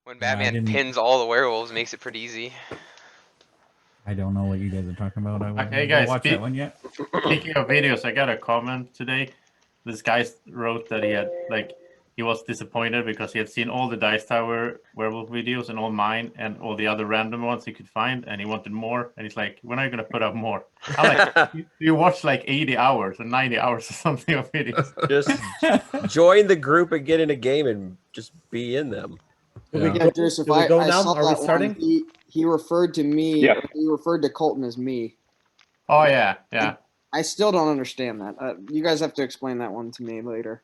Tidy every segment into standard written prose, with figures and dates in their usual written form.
When Yeah, Batman pins all the werewolves, makes it pretty easy. I don't know what you guys are talking about. I Hey haven't guys, watched that one yet. Speaking of videos, I got a comment today. This guy wrote that he was disappointed because he had seen all the Dice Tower werewolf videos and all mine and all the other random ones he could find, and he wanted more. And he's like, "When are you gonna put up more?" I'm like, "You watch like 80 hours or 90 hours or something of videos." Just join the group and get in a game and just be in them. Yeah, Joseph, I saw Are we that starting? one. He referred to me. Yeah. He referred to Colton as me. Oh yeah. I still don't understand that. You guys have to explain that one to me later.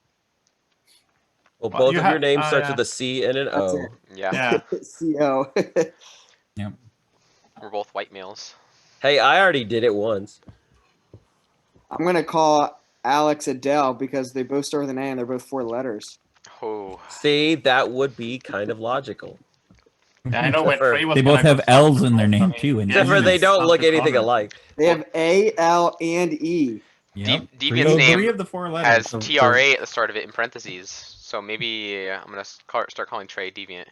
Well, both you of your ha- names oh, starts yeah. with a C and an That's O. it. Yeah, CO. Yep. we're both white males. Hey, I already did it once. I'm gonna call Alex Adele because they both start with an A and they're both 4 letters. Oh, See, that would be kind of logical. Yeah, I know when Trey was They gonna both have go L's south in their to name Connor. too. And Except for Yeah, they don't south look to anything Connor. alike. They have A, L, and E. Yep. Deviant's So name three of the 4 has letters. TRA at the start of it in parentheses. So maybe I'm gonna start calling Trey Deviant.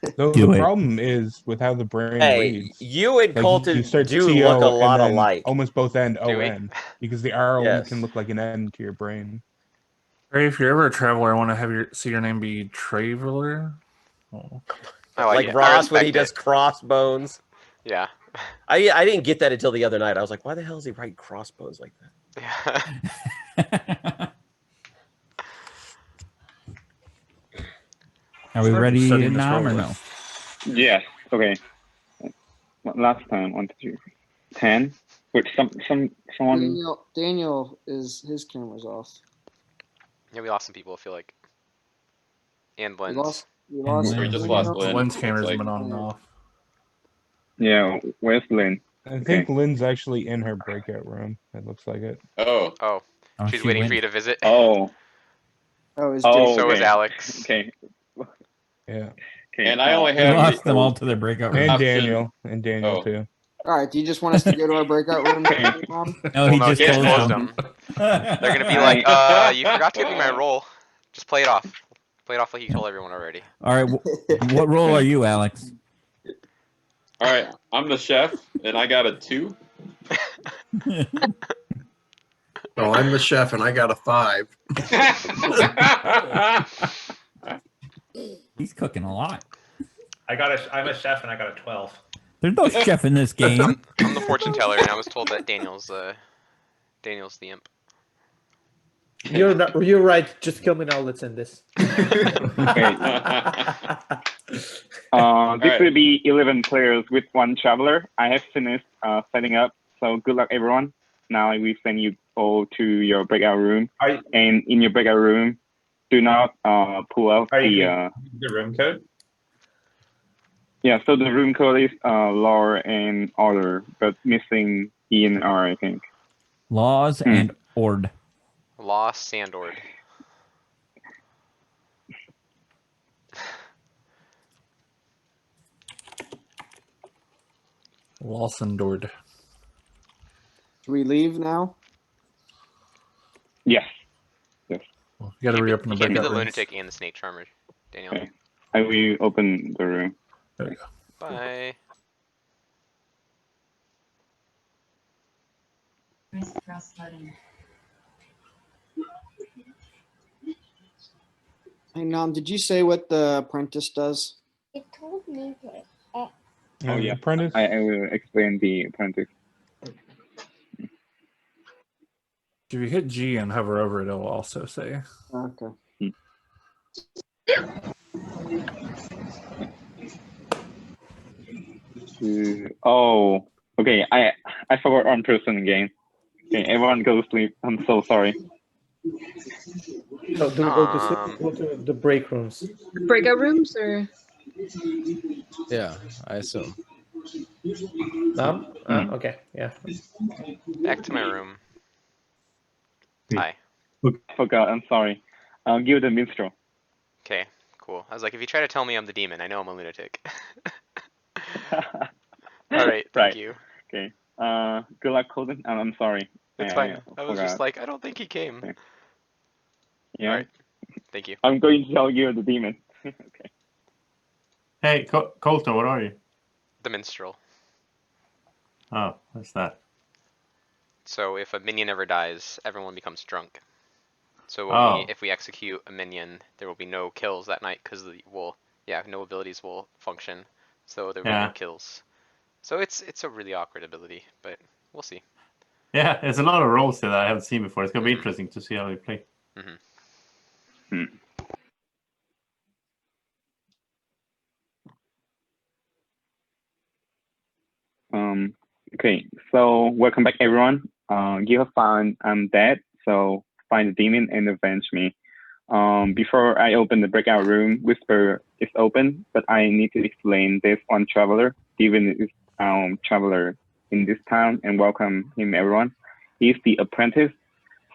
The Do it. problem is with how the brain Hey, reads. you and Like, Colton you start do TO look a and lot then alike. almost both end Do we? ON because the R only Yes. can look like an N to your brain. Trey, if you're ever a traveler, I want to have see your name be Traveler. Oh. Like I Ross when he respect does it. crossbones. Yeah. I didn't get that until the other night. I was like, why the hell is he writing crossbones like that? Are we Start ready studying this now or role. no? Yes. Okay. Last time, 1, 2, 3, 10. Wait, someone. Daniel is his camera's off. Yeah, we lost some people. I feel like. And We Lens. lost. We lost. We just Daniel. lost Lynn. Lynn's camera's Like- been on and off. Yeah, where's Lynn? I think Lynn's actually in her breakout room. It looks like it. Oh, Oh, Oh, she's she waiting went. for you to visit. Oh. Oh, is Oh, So is okay. Alex. Okay. Yeah. Okay. and I only We have lost them all to their breakout room. And Option- Daniel Oh. too. All right. Do you just want us to go to our breakout room? No, he No, just he just closed closed them. them. They're gonna be like, you forgot to give me my role. Just play it off. Play it off like you told everyone already. All right. What role are you, Alex? all right. I'm the chef, and I got a 2. Oh, I'm the chef and I got a 5. He's cooking a lot. I'm a chef and I got a 12. There's no chef in this game. I'm the fortune teller, and I was told that Daniel's the imp. You're right. Just kill me now. Let's end this. Okay. This will be 11 players with 1 traveler. I have finished setting up, so good luck, everyone. Now we send you all to your breakout room. And in your breakout room, do not pull out the room code? Yeah, so the room code is law and order, but missing E and R, I think. Laws and ord. Law Sandord. Lawsendord. Do we leave now? Yes. Well, you got to reopen the You can't be breakout the rooms. lunatic and the snake charmer, Daniel. Okay. I will open the room. There we go. Bye. Hey, Nam, did you say what the apprentice does? It told me that. Oh, yeah. Apprentice. I will explain the apprentice. If you hit G and hover over it, it'll also say. Okay. Oh, okay. I forgot one person again. Okay, everyone go to sleep. I'm so sorry. No, do we go to sleep? Go to the break rooms. Breakout rooms or? Yeah, I assume. No? Okay, yeah. Back to my room. Hi. Forgot. I'm sorry. I'll give the minstrel. Okay, cool. I was like, if you try to tell me I'm the demon, I know I'm a lunatic. All right, thank you. Okay. Good luck, Colton. I'm sorry. It's fine. I was just like, I don't think he came. Okay. Yeah. All right. Thank you. I'm going to tell you the demon. Okay. Hey, Colton, what are you? The minstrel. Oh, what's that? So if a minion ever dies, everyone becomes drunk. So when Oh. if we execute a minion, there will be no kills that night because no abilities will function. So there will be Yeah. no kills. So it's a really awkward ability, but we'll see. Yeah, there's a lot of roles that I haven't seen before. It's gonna be interesting to see how they play. Okay, so welcome back, everyone. You have found I'm dead, so find the demon and avenge me. Before I open the breakout room, Whisper is open, but I need to explain this one traveler. Steven is traveler in this town, and welcome him, everyone. He's the apprentice.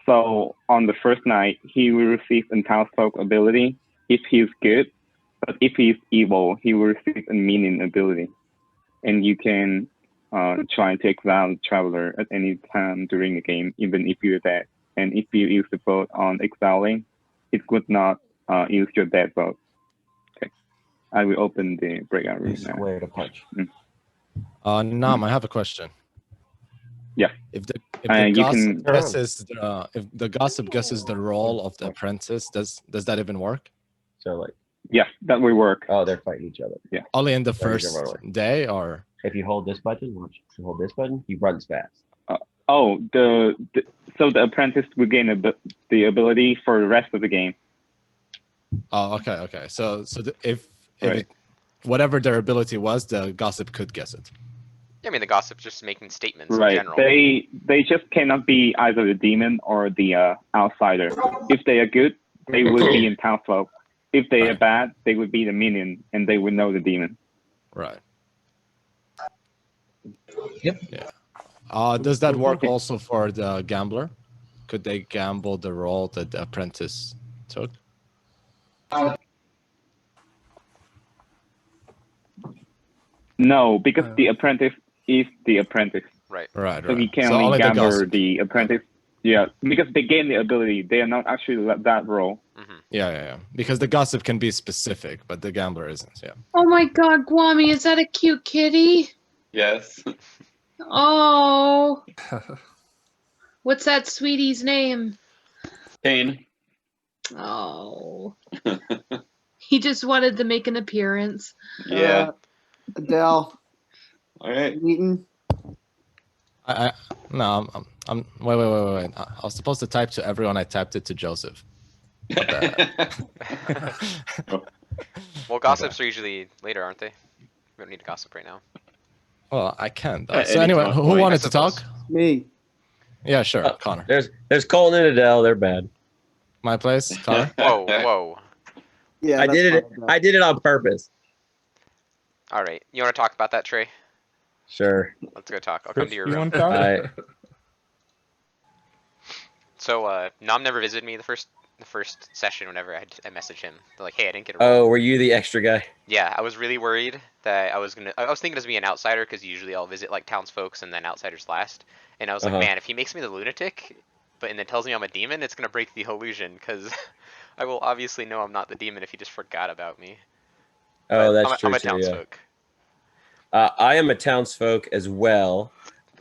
So on the first night, he will receive a townsfolk ability if he's good, but if he's evil, he will receive a minion ability. And you can try to exile the traveler at any time during the game, even if you're dead. And if you use the vote on exiling, it would not use your dead vote. Okay, I will open the breakout room now. Square to punch. Nam, I have a question. Yeah. If the you gossip can- guesses if the gossip guesses the role of the apprentice, does that even work? So like, Yes, that will work. oh, they're fighting each other. Yeah. Only in the That means first they're running away. day, or If you hold this button, watch. If you hold this button, he runs fast. Oh, so the apprentice will gain the ability for the rest of the game. oh, okay. So if Right. it, whatever their ability was, the gossip could guess it. I mean, the gossip's just making statements in Right. general. They just cannot be either the demon or the outsider. If they are good, they would be in townsfolk. If they are bad, they would be the minion, and they would know the demon. Right. Yep. Yeah. Does that work also for the gambler? Could they gamble the role that the apprentice took? No, because the apprentice is the apprentice. Right. Right. So he can So only only the gamble gossip. the apprentice. Yeah, because they gain the ability. They are not actually that role. Yeah. Because the gossip can be specific, but the gambler isn't. Yeah. Oh my god, Guami, is that a cute kitty? Yes. Oh. What's that sweetie's name? Kane. Oh. He just wanted to make an appearance. Yeah. Adele, All right. Eaton. No, I'm wait. I was supposed to type to everyone. I typed it to Joseph. What the- Well, gossips are usually later, aren't they? We don't need to gossip right now. Well, I can. At So any anyway, point, who I wanted to suppose. talk? Me. Yeah, sure, Connor. There's Colton and Adele. They're bad. My place, Connor. Whoa. Yeah, I that's did it. fine, Adele. I did it on purpose. All right. You want to talk about that, Trey? Sure. Let's go talk. I'll come Chris, to your you room. want to talk? I So Nam never visited me the first session. Whenever I messaged him, they're like, "Hey, I didn't get a role." Oh, were you the extra guy? Yeah, I was really worried that I was thinking as me an outsider because usually I'll visit like townsfolks and then outsiders last. And I was like, man, if he makes me the lunatic, and then tells me I'm a demon, it's gonna break the illusion because I will obviously know I'm not the demon if he just forgot about me. Oh, But that's true I'm a too. Yeah. townsfolk. I am a townsfolk as well.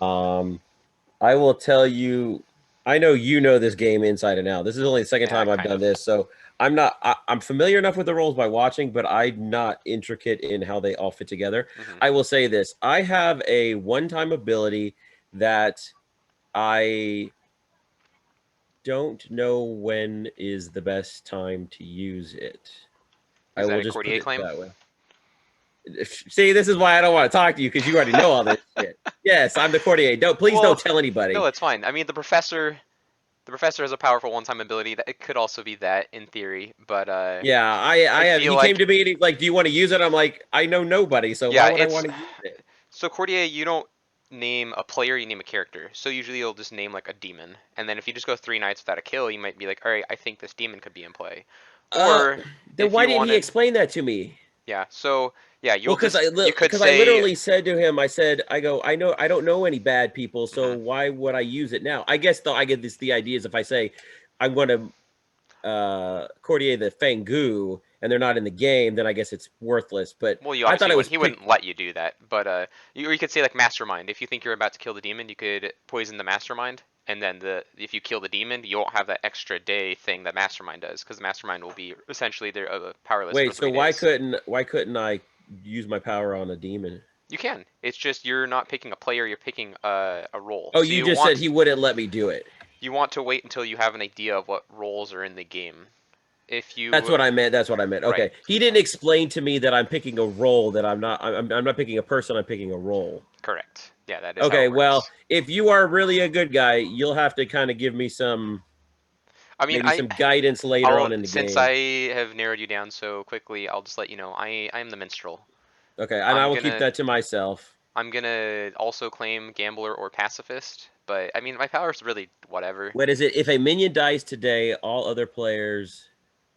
I will tell you. I know you know this game inside and out. This is only the second time I've kind done of. this, so I'm not. I'm familiar enough with the roles by watching, but I'm not intricate in how they all fit together. I will say this: I have a one-time ability that I don't know when is the best time to use it. I Is that will a just put Cordier it claim? that way. See, this is why I don't want to talk to you because you already know all this shit. Yes, I'm the courtier. Please Well, don't tell anybody. No, it's fine. I mean, the professor has a powerful one-time ability. That it could also be that in theory, but Yeah, I have. He feel came like- to me and he's like, "Do you want to use it?" I'm like, "I know nobody, so Yeah, why would I it's- want to use it?" So Cordier, you don't name a player, you name a character. So usually you'll just name like a demon, and then if you just go 3 nights without a kill, you might be like, all right, I think this demon could be in play. Or Then if why you didn't wanted- he explain that to me? Yeah. So yeah, you'll Well, because you could I say literally said to him, I don't know any bad people, so why would I use it now? I guess though I get the idea is if I say I'm going to Cordier the Fangu, and they're not in the game, then I guess it's worthless. But Well, I thought it was he wouldn't let you do that. But you could say like mastermind. If you think you're about to kill the demon, you could poison the mastermind, and then if you kill the demon, you won't have that extra day thing that mastermind does, because the mastermind will be essentially they're powerless. Wait, for so 3 why days. couldn't I use my power on a demon? You can. It's just you're not picking a player. You're picking a role. Oh, So you just said he wouldn't let me do it. You want to wait until you have an idea of what roles are in the game. If you. That's what I meant. That's what I meant. Okay. Right. He didn't explain to me that I'm picking a role that I'm not. I'm not picking a person. I'm picking a role. Correct. Yeah, that is. How Okay. it works. Well, if you are really a good guy, you'll have to kind of give me some. I mean, maybe some guidance later on in the since game. I have narrowed you down so quickly, I'll just let you know I am the minstrel. Okay, and I will keep that to myself. I'm gonna also claim gambler or pacifist, but I mean my power's really whatever. What is it? If a minion dies today, all other players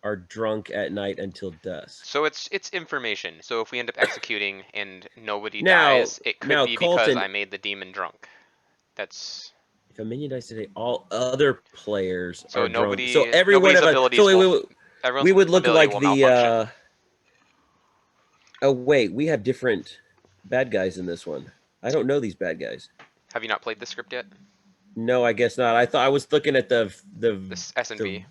are drunk at night until dusk. So it's information. So if we end up executing and nobody Now- dies, it could now, be because Colton- I made the demon drunk. That's If a minion dies today, all other players so are nobody. drunk. So everyone nobody's of us. abilities So will, everyone's we would look ability like will the. malfunction. Oh wait, we have different bad guys in this one. I don't know these bad guys. Have you not played the script yet? No, I guess not. I thought I was looking at the This S&P.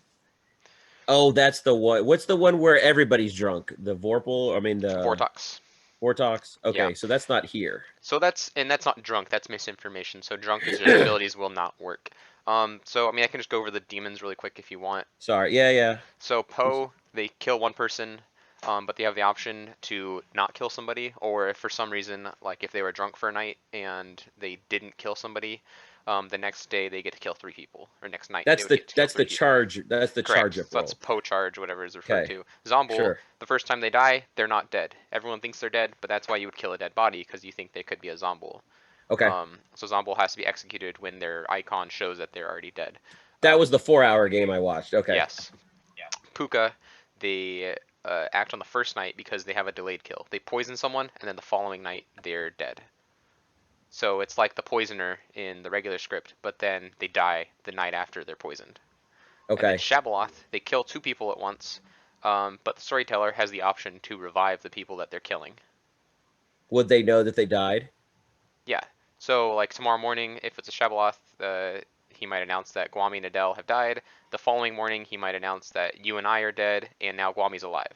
Oh, that's the one. What's the one where everybody's drunk? The Vorpal? I mean the Vortox. Vortox. Okay, Yeah. so that's not here. So that's not drunk. That's misinformation. So drunk is your abilities will not work. So I mean I can just go over the demons really quick if you want. Sorry. Yeah. So Poe, they kill one person, but they have the option to not kill somebody, or if for some reason, like if they were drunk for a night and they didn't kill somebody, the next day they get to kill 3 people, or next night. That's they would the get to kill that's 3 the people. charge. That's the Correct. charge up So roll. that's Poe charge, whatever is referred Okay. to. Zombul, Sure. the first time they die, they're not dead. Everyone thinks they're dead, but that's why you would kill a dead body, because you think they could be a Zombul. Okay. So Zombul has to be executed when their icon shows that they're already dead. That was the 4-hour game I watched. Okay. Yes. Puka, they act on the first night because they have a delayed kill. They poison someone, and then the following night they're dead. So it's like the poisoner in the regular script, but then they die the night after they're poisoned. Okay. And then Shabaloth, they kill 2 people at once, but the storyteller has the option to revive the people that they're killing. Would they know that they died? Yeah. So like tomorrow morning, if it's a Shabaloth, he might announce that Gwami and Adele have died. The following morning, he might announce that you and I are dead, and now Gwami's alive.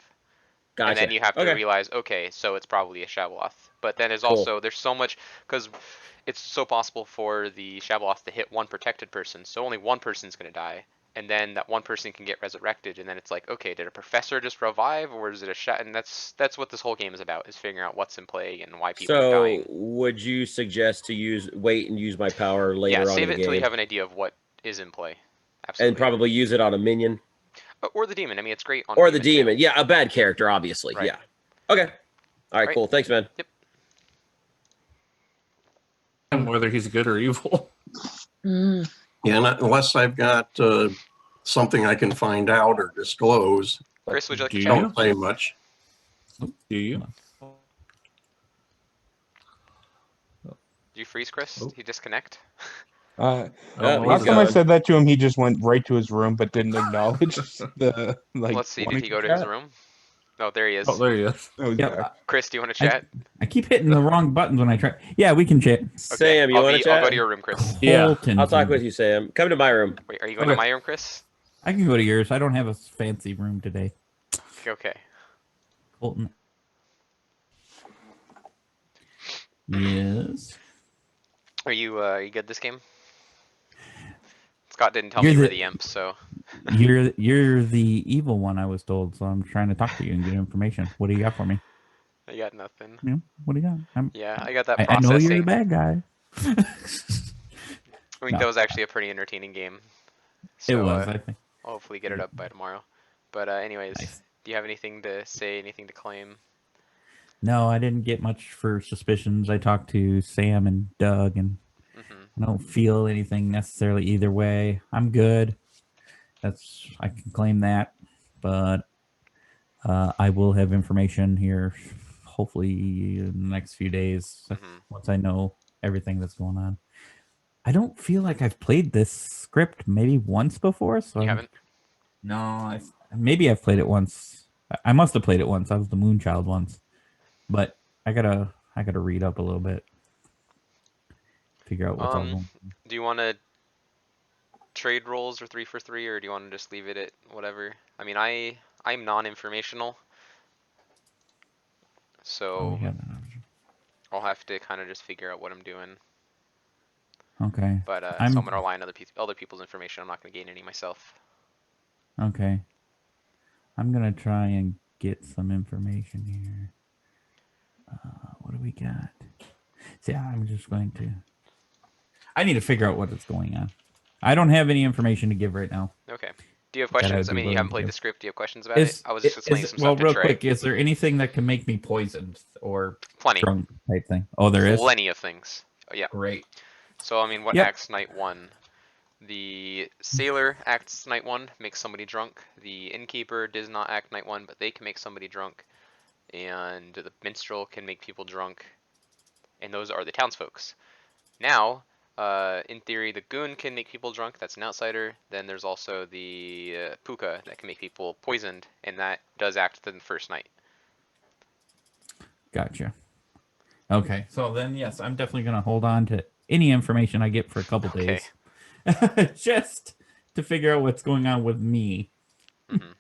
Gotcha. And then you have to Okay. realize, okay, so it's probably a Shabaloth. But then there's Cool. also, there's so much, because it's so possible for the Shabaloth to hit one protected person, so only one person's going to die. And then that one person can get resurrected, and then it's like, okay, did a professor just revive, or is it a And that's what this whole game is about, is figuring out what's in play and why people are So dying. would you suggest to wait and use my power later Yeah, on save in it the until you game? have an idea of what is in play. Absolutely. And probably use it on a minion? Or the demon. I mean, it's great on Or the demon, too. demon. Yeah, a bad character, obviously. Right. Yeah. Okay. All right, Right. cool. Thanks, man. Yep. Whether he's good or evil. Mm. Yeah, unless I've got something I can find out or disclose, Chris, would you like to Do chat? you? don't say much. Do you? Did you freeze Chris? Did he disconnect? Oh, he's Last time I gone. said that to him, he just went right to his room, but didn't acknowledge the like. Let's see. Did wanting he go to his chat. room? No, there he is. Oh, there he is. Oh, Yep. yeah. Chris, do you want to chat? I keep hitting the wrong buttons when I try. Yeah, we can chat. Sam, you I'll want to I'll chat? go to your room, Chris. Yeah. Colton. I'll talk with you, Sam. Come to my room. Wait, are you going to Okay. my room, Chris? I can go to yours. I don't have a fancy room today. Okay. Colton. Yes. Are you good this game? Scott didn't tell You're me you were the- the imp, so You're the evil one, I was told, so I'm trying to talk to you and get information. What do you got for me? I got nothing. Yeah, what do you got? Yeah, I got that I processing. know you're the bad guy. I think No. that was actually a pretty entertaining game. It So, was, I think. I'll hopefully get it up by tomorrow. But anyways, Nice. do you have anything to say, anything to claim? No, I didn't get much for suspicions. I talked to Sam and Doug, and Mm-hmm. I don't feel anything necessarily either way. I'm good. I can claim that, but I will have information here, hopefully in the next few days, once I know everything that's going on. I don't feel like I've played this script maybe once before, so You haven't? No, maybe I've played it once. I must have played it once. I was the Moonchild once, but I gotta read up a little bit, figure out what's all going on. Do you want to trade rolls or 3 for 3, or do you want to just leave it at whatever? I mean, I'm non-informational, so I'll have to kind of just figure out what I'm doing. Okay. But so I'm gonna rely on other people's information. I'm not gonna gain any myself. Okay. I'm gonna try and get some information here. What do we got? See, I'm just going to. I need to figure out what is going on. I don't have any information to give right now. Okay. Do you have questions? I mean, you haven't played the script. Do you have questions about it? I was just explaining some well, stuff real to Trey. quick, is there anything that can make me poisoned or Plenty drunk type thing? Oh, there is. Plenty of things. Oh, yeah. Great. So I mean, what acts night 1? The sailor acts night 1, makes somebody drunk. The innkeeper does not act night 1, but they can make somebody drunk. And the minstrel can make people drunk. And those are the townsfolks. Now, in theory, the goon can make people drunk. That's an outsider. Then there's also the puka that can make people poisoned, and that does act the first night. Gotcha. Okay, so then yes, I'm definitely gonna hold on to any information I get for a couple days, just to figure out what's going on with me. Mm-hmm.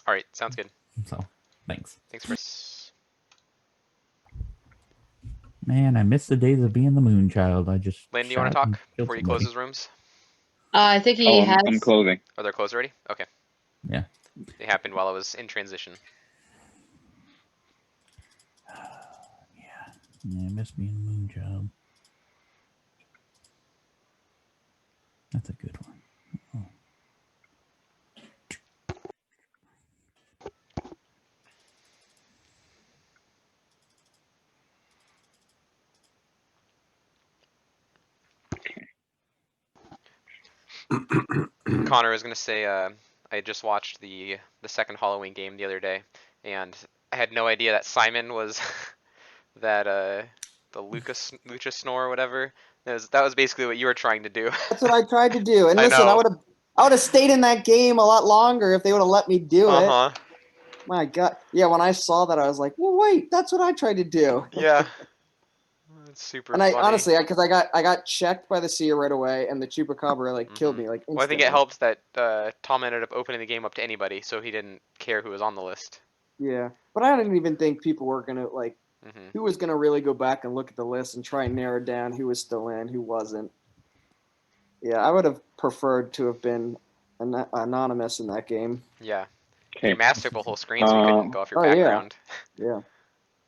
All right, sounds good. So, thanks. Thanks, Chris. Man, I miss the days of being the Moonchild. I just. Lynn, do you want to talk before you close his rooms? I think he has. I'm closing. Are they closed already? Okay. Yeah. It happened while I was in transition. Yeah, I miss being the Moonchild. That's a good one. Oh. Connor, I was gonna say, I just watched the second Halloween game the other day, and I had no idea that Simon was that the Lucha Snore or whatever. That was basically what you were trying to do. That's what I tried to do. And listen, I would have stayed in that game a lot longer if they would have let me do it. My God. Yeah, when I saw that, I was like, well, wait, that's what I tried to do. Yeah. It's super and funny. Honestly, because I got checked by the seer right away, and the Chupacabra killed me instantly. Well, I think it helped that Tom ended up opening the game up to anybody, so he didn't care who was on the list. Yeah, but I didn't even think people were gonna who was gonna really go back and look at the list and try and narrow down who was still in, who wasn't. Yeah, I would have preferred to have been anonymous in that game. Yeah. Your mask took the whole screen, so you couldn't go off your background. Yeah. Are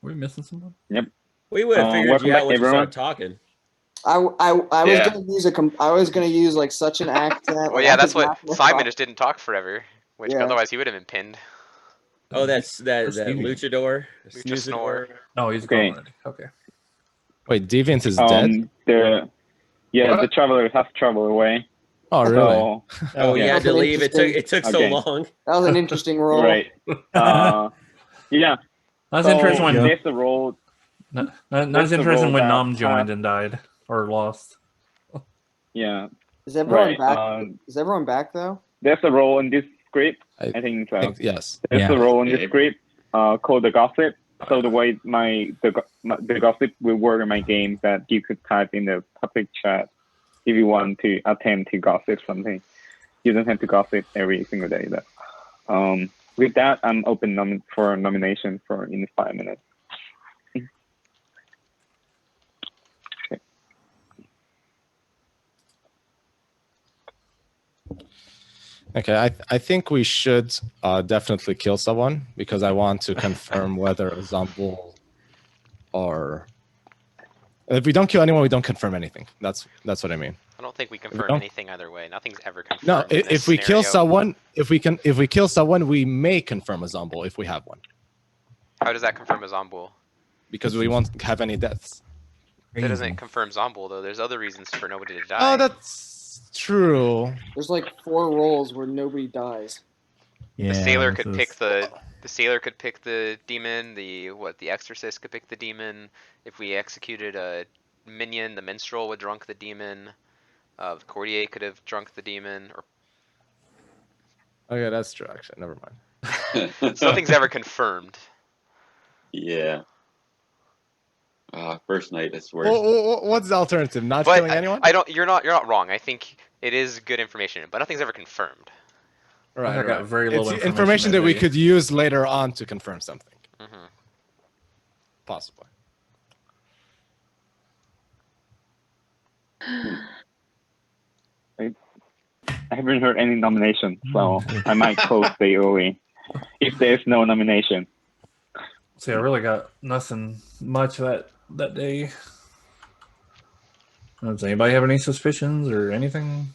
we missing someone? Yep. We would have figured you out when you started talking. I was gonna use I was gonna use such an accent. Well, yeah, that's what Simon just didn't talk forever, which otherwise he would have been pinned. Oh, that's that luchador. Lucha Snore. Oh, he's gone. Okay. Wait, Deviant is dead? The traveler has traveled away. Oh, really? So, you had to leave. It took so long. That was an interesting role. Right. Yeah. That's interesting when there's the role. That's interesting when Nam joined and died or lost. Yeah. Is everyone back? Is everyone back though? There's a role in this script. I think so. Yes. There's a role in this script called the gossip. So the way the gossip will work in my game that you could type in the public chat if you want to attempt to gossip something. You don't have to gossip every single day though. With that, I'm open for nomination for in 5 minutes. Okay, I think we should definitely kill someone because I want to confirm whether Zambul or if we don't kill anyone, we don't confirm anything. That's what I mean. I don't think we confirm anything either way. Nothing's ever confirmed. No, if we kill someone, if we kill someone, we may confirm a Zambul if we have one. How does that confirm a Zambul? Because we won't have any deaths. That doesn't confirm Zambul though. There's other reasons for nobody to die. Oh, that's true. There's 4 roles where nobody dies. Yeah, the sailor could pick the sailor could pick the demon. The exorcist could pick the demon. If we executed a minion, the minstrel would drunk the demon. The courtier could have drunk the demon. Or okay, that's true. Actually, never mind. So nothing's ever confirmed. Yeah. First night, I swear. What's the alternative? Not But killing anyone? I don't. You're not wrong. I think it is good information, but nothing's ever confirmed. Right, I got right. very little It's information that we day. could use later on to confirm something. Mm-hmm. Possibly. I haven't heard any nomination, so I might close the early if there's no nomination. See, I really got nothing much that day. Does anybody have any suspicions or anything?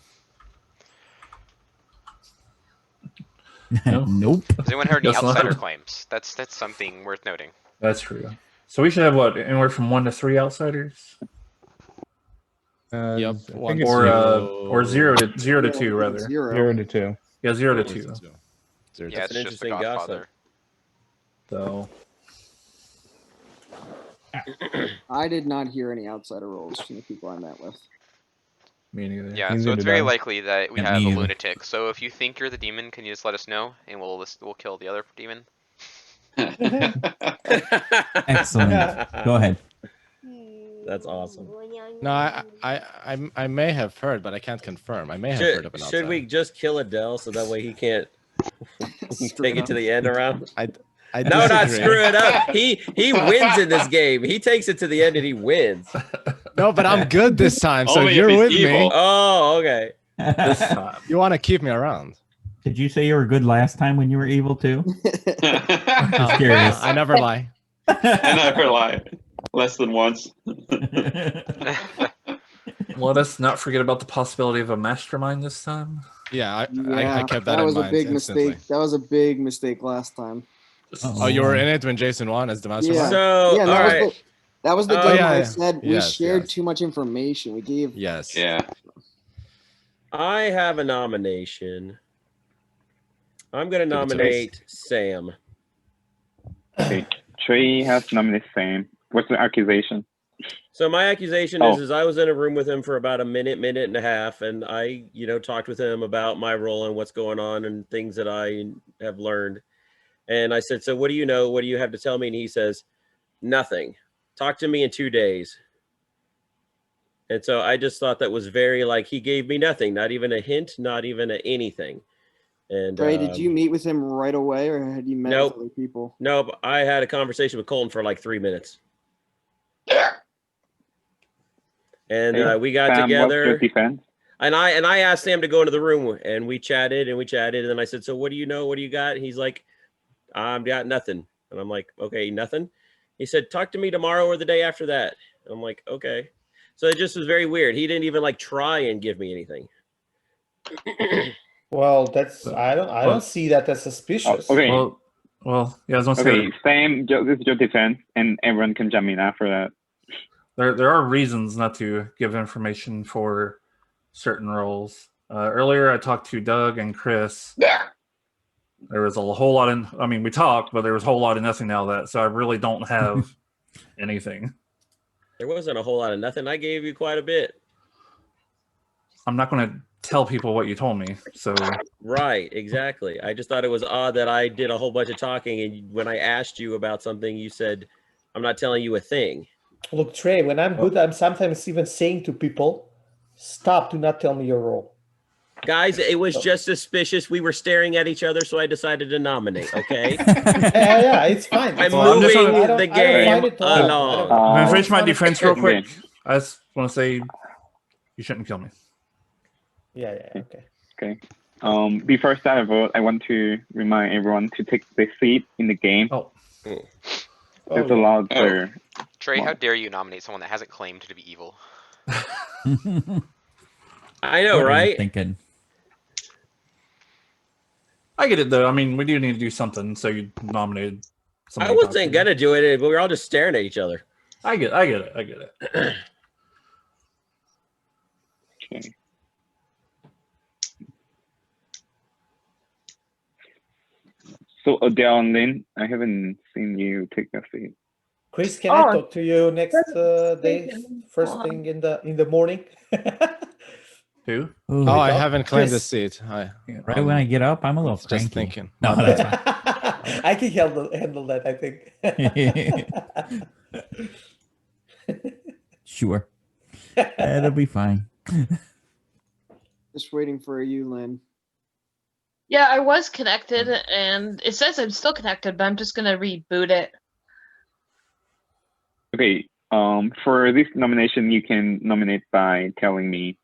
No? Nope. Has anyone heard any Guess not. outsider claims? That's something worth noting. That's true. So we should have what, anywhere from 1 to 3 outsiders, Yep. or 0 to 2 rather. 0 to 2. Yeah, 0 to 2. Yeah, That's it's an just the interesting Godfather. So I did not hear any outsider rolls from the people I met with. me neither. Yeah, Neither so it's did very I. likely that we Yeah, have me a either. lunatic. So if you think you're the demon, can you just let us know, and we'll kill the other demon? Excellent. Go ahead. That's awesome. No, I may have heard, but I can't confirm. I may have heard of an Should we just kill Adele so that way he can't take it to the end around? I No, not disagree. screw it up. He wins in this game. He takes it to the end and he wins. No, but I'm good this time. So Only if you're he's with me. evil. Oh, okay. This time. You want to keep me around? Did you say you were good last time when you were evil too? No, curious. I never lie. I never lie. Less than once. Let us not forget about the possibility of a mastermind this time. Yeah, I Yeah, kept that that in was a mind big instantly. mistake. That was a big mistake last time. Oh, you were in it when Jason won as the mastermind? Yeah, So, yeah, all that was right. that was the Oh, game yeah, where I yeah. said we Yes, shared yes. too much information. We gave Yes. Yeah. I have a nomination. I'm going to Give it to nominate Sam. Okay, Trey has nominated Sam. What's the accusation? So my accusation Oh. is I was in a room with him for about a minute and a half, and I, talked with him about my role and what's going on and things that I have learned. And I said, so what do you know? What do you have to tell me? And he says, nothing. Talk to me in 2 days. And so I just thought that was very he gave me nothing, not even a hint, not even anything. And Trey, did you meet with him right away, or had you met Nope. with other people? Nope. I had a conversation with Colton for 3 minutes. And we got Sam, what's your together. defense? And I asked Sam to go into the room, and we chatted. And then I said, so what do you know? What do you got? And he's like, I've got nothing. And I'm like, okay, nothing. He said, talk to me tomorrow or the day after that. And I'm like, okay. So it just was very weird. He didn't even try and give me anything. Well, that's I don't see that as suspicious. Oh, okay. Well, yeah, I was gonna say Okay, Sam, this is your defense, and everyone can jump in after that. there are reasons not to give information for certain roles. Earlier, I talked to Doug and Chris. There was a whole lot we talked, but there was a whole lot of nothing out of that. So I really don't have anything. There wasn't a whole lot of nothing. I gave you quite a bit. I'm not going to tell people what you told me. So Right, exactly. I just thought it was odd that I did a whole bunch of talking, and when I asked you about something, you said, I'm not telling you a thing. Look, Trey, when I'm good, I'm sometimes even saying to people, stop, do not tell me your role. Guys, it was just suspicious. We were staring at each other, so I decided to nominate, okay? Yeah, it's fine. I'm Well, I'm just moving gonna- the game I'm along. going to finish my defense real quick. Okay. I just want to say you shouldn't kill me. Yeah, okay. Okay. Before I start a vote, I want to remind everyone to take the seat in the game. Oh. There's a lot there. Trey, how dare you nominate someone that hasn't claimed to be evil? I know, What are you right? Thinking. I get it, though. We do need to do something, so you nominated I somebody. wasn't gonna do it, but we were all just staring at each other. I get it. Okay. So Adele and Lynn, I haven't seen you take a seat. Chris, can I talk to you next day, first thing in the morning? Who? Ooh, Oh, I haven't claimed the Chris. seat. right when I get up, I'm a little Just cranky. thinking. No, that's fine. I can handle that, I think. Sure. That'll be fine. Just waiting for you, Lynn. Yeah, I was connected, and it says I'm still connected, but I'm just gonna reboot it. Okay. For this nomination, you can nominate by telling me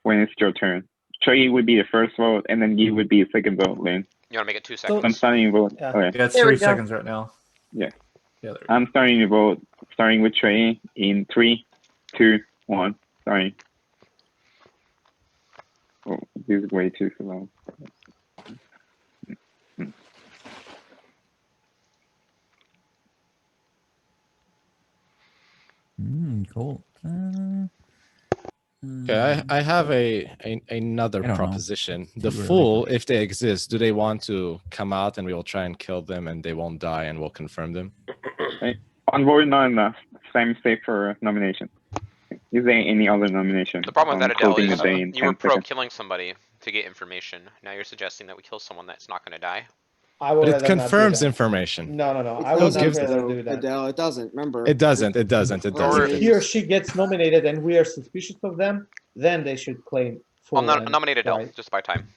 when it's your turn. Trey would be the first vote, and then you would be the second vote, Lynn. You want to make it 2 seconds? I'm starting your vote. Yeah. Okay. Yeah, it's There we 3 go. seconds right now. Yeah. Yeah, there we go. I'm starting your vote, starting with Trey in 3, 2, 1. Sorry. Oh, this is way too slow. Cool. Okay, I have another I don't know. proposition. The Too early. fool, if they exist, do they want to come out and we will try and kill them and they won't die and we'll confirm them? Okay. On vote not enough. Same stay for nomination. Is there any other nomination? The problem with that, Adele, Closing is the day in you were 10 pro seconds. killing somebody to get information. Now you're suggesting that we kill someone that's not going to die. I would But it rather not do confirms that. information. No. It I would doesn't, gives rather it? do that. Adele, it doesn't. Remember. It doesn't. It Or- If he or she gets nominated and we are suspicious of them, then they should claim full. I'll and nominate Adele, right. just by time.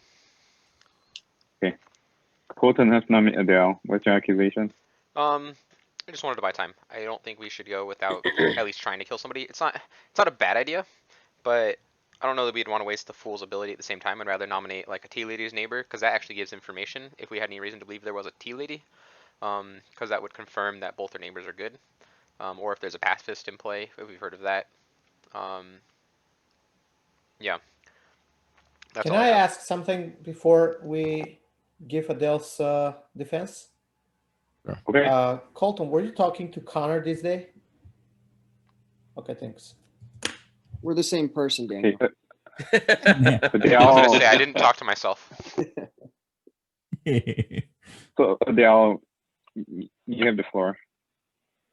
Colton has nominated Adele. What's your accusation? I just wanted to buy time. I don't think we should go without at least trying to kill somebody. It's not a bad idea, but I don't know that we'd want to waste the fool's ability at the same time. I'd rather nominate like a tea lady's neighbor, because that actually gives information if we had any reason to believe there was a tea lady, because that would confirm that both their neighbors are good, or if there's a pacifist in play, if we've heard of that. Yeah. That's Can all I have. ask something before we give Adele's defense? Okay. Colton, were you talking to Connor this day? Okay, thanks. We're the same person, Daniel. Okay. I was gonna say I didn't talk to myself. So Adele, you have the floor.